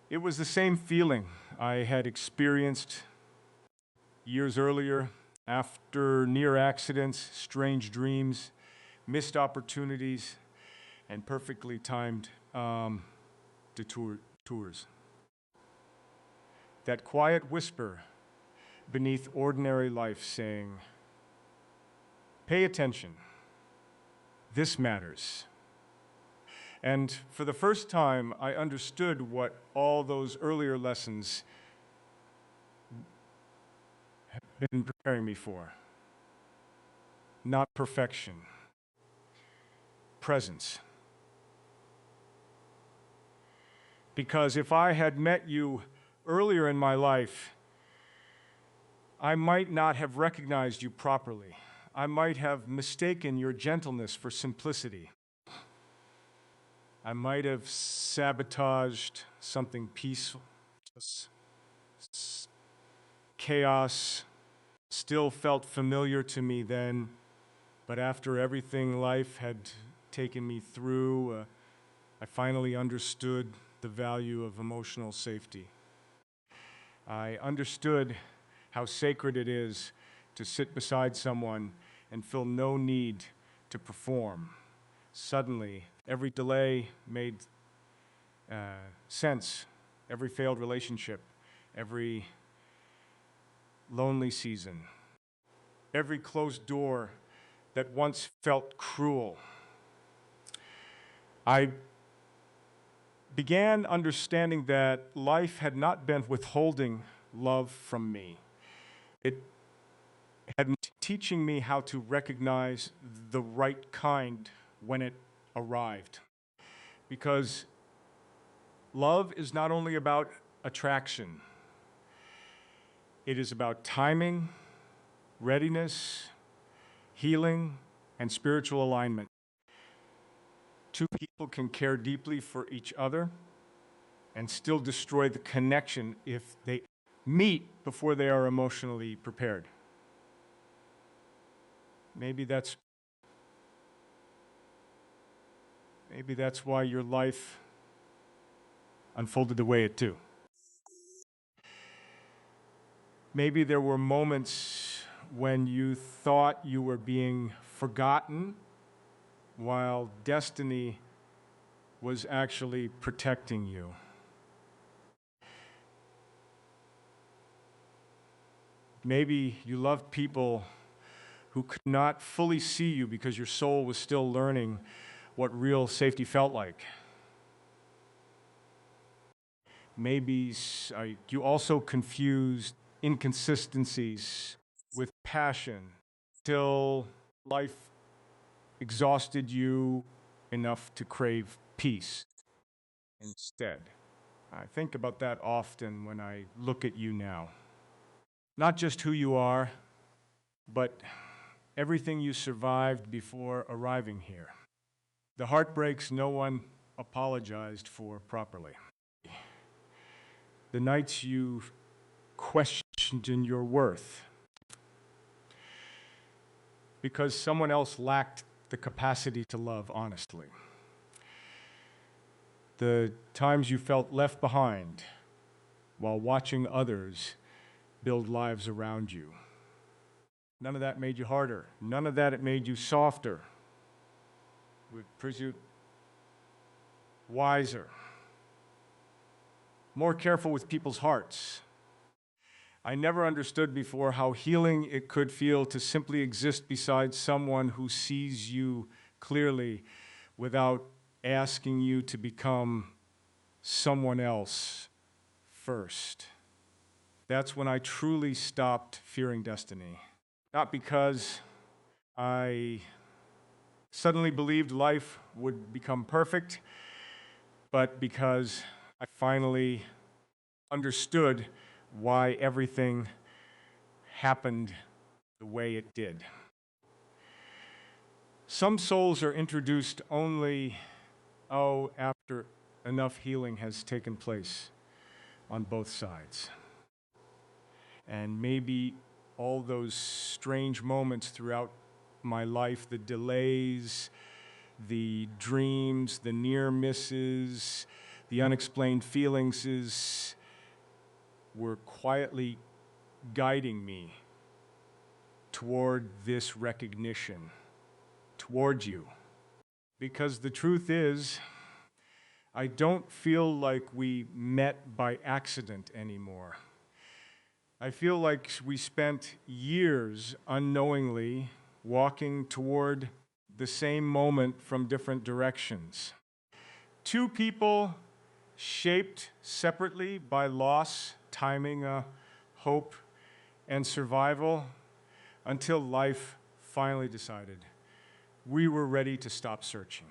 Speaker 1: It was the same feeling I had experienced years earlier after near accidents, strange dreams, missed opportunities, and perfectly timed detours. That quiet whisper beneath ordinary life saying, pay attention, this matters. And for the first time, I understood what all those earlier lessons had been preparing me for. Not perfection, presence. Because if I had met you earlier in my life, I might not have recognized you properly. I might have mistaken your gentleness for simplicity. I might have sabotaged something peaceful. Chaos still felt familiar to me then, but after everything life had taken me through, I finally understood the value of emotional safety. I understood how sacred it is to sit beside someone and feel no need to perform. Suddenly, every delay made sense. Every failed relationship, every lonely season, every closed door that once felt cruel. I began understanding that life had not been withholding love from me. It had been teaching me how to recognize the right kind when it arrived. Because love is not only about attraction, it is about timing, readiness, healing, and spiritual alignment. Two people can care deeply for each other and still destroy the connection if they meet before they are emotionally prepared. Maybe that's why your life unfolded the way it do. Maybe there were moments when you thought you were being forgotten while destiny was actually protecting you. Maybe you loved people who could not fully see you because your soul was still learning what real safety felt like. Maybe you also confused inconsistencies with passion till life exhausted you enough to crave peace instead. I think about that often when I look at you now. Not just who you are, but everything you survived before arriving here. The heartbreaks no one apologized for properly. The nights you questioned in your worth because someone else lacked the capacity to love honestly. The times you felt left behind while watching others build lives around you. None of that made you harder. None of that it made you softer. With pursuit, wiser, more careful with people's hearts. I never understood before how healing it could feel to simply exist beside someone who sees you clearly without asking you to become someone else first. That's when I truly stopped fearing destiny. Not because I suddenly believed life would become perfect, but because I finally understood why everything happened the way it did. Some souls are introduced only, after enough healing has taken place on both sides. And maybe all those strange moments throughout my life, the delays, the dreams, the near misses, the unexplained feelings were quietly guiding me toward this recognition, toward you. Because the truth is, I don't feel like we met by accident anymore. I feel like we spent years unknowingly walking toward the same moment from different directions. Two people shaped separately by loss, timing, hope, and survival, until life finally decided we were ready to stop searching.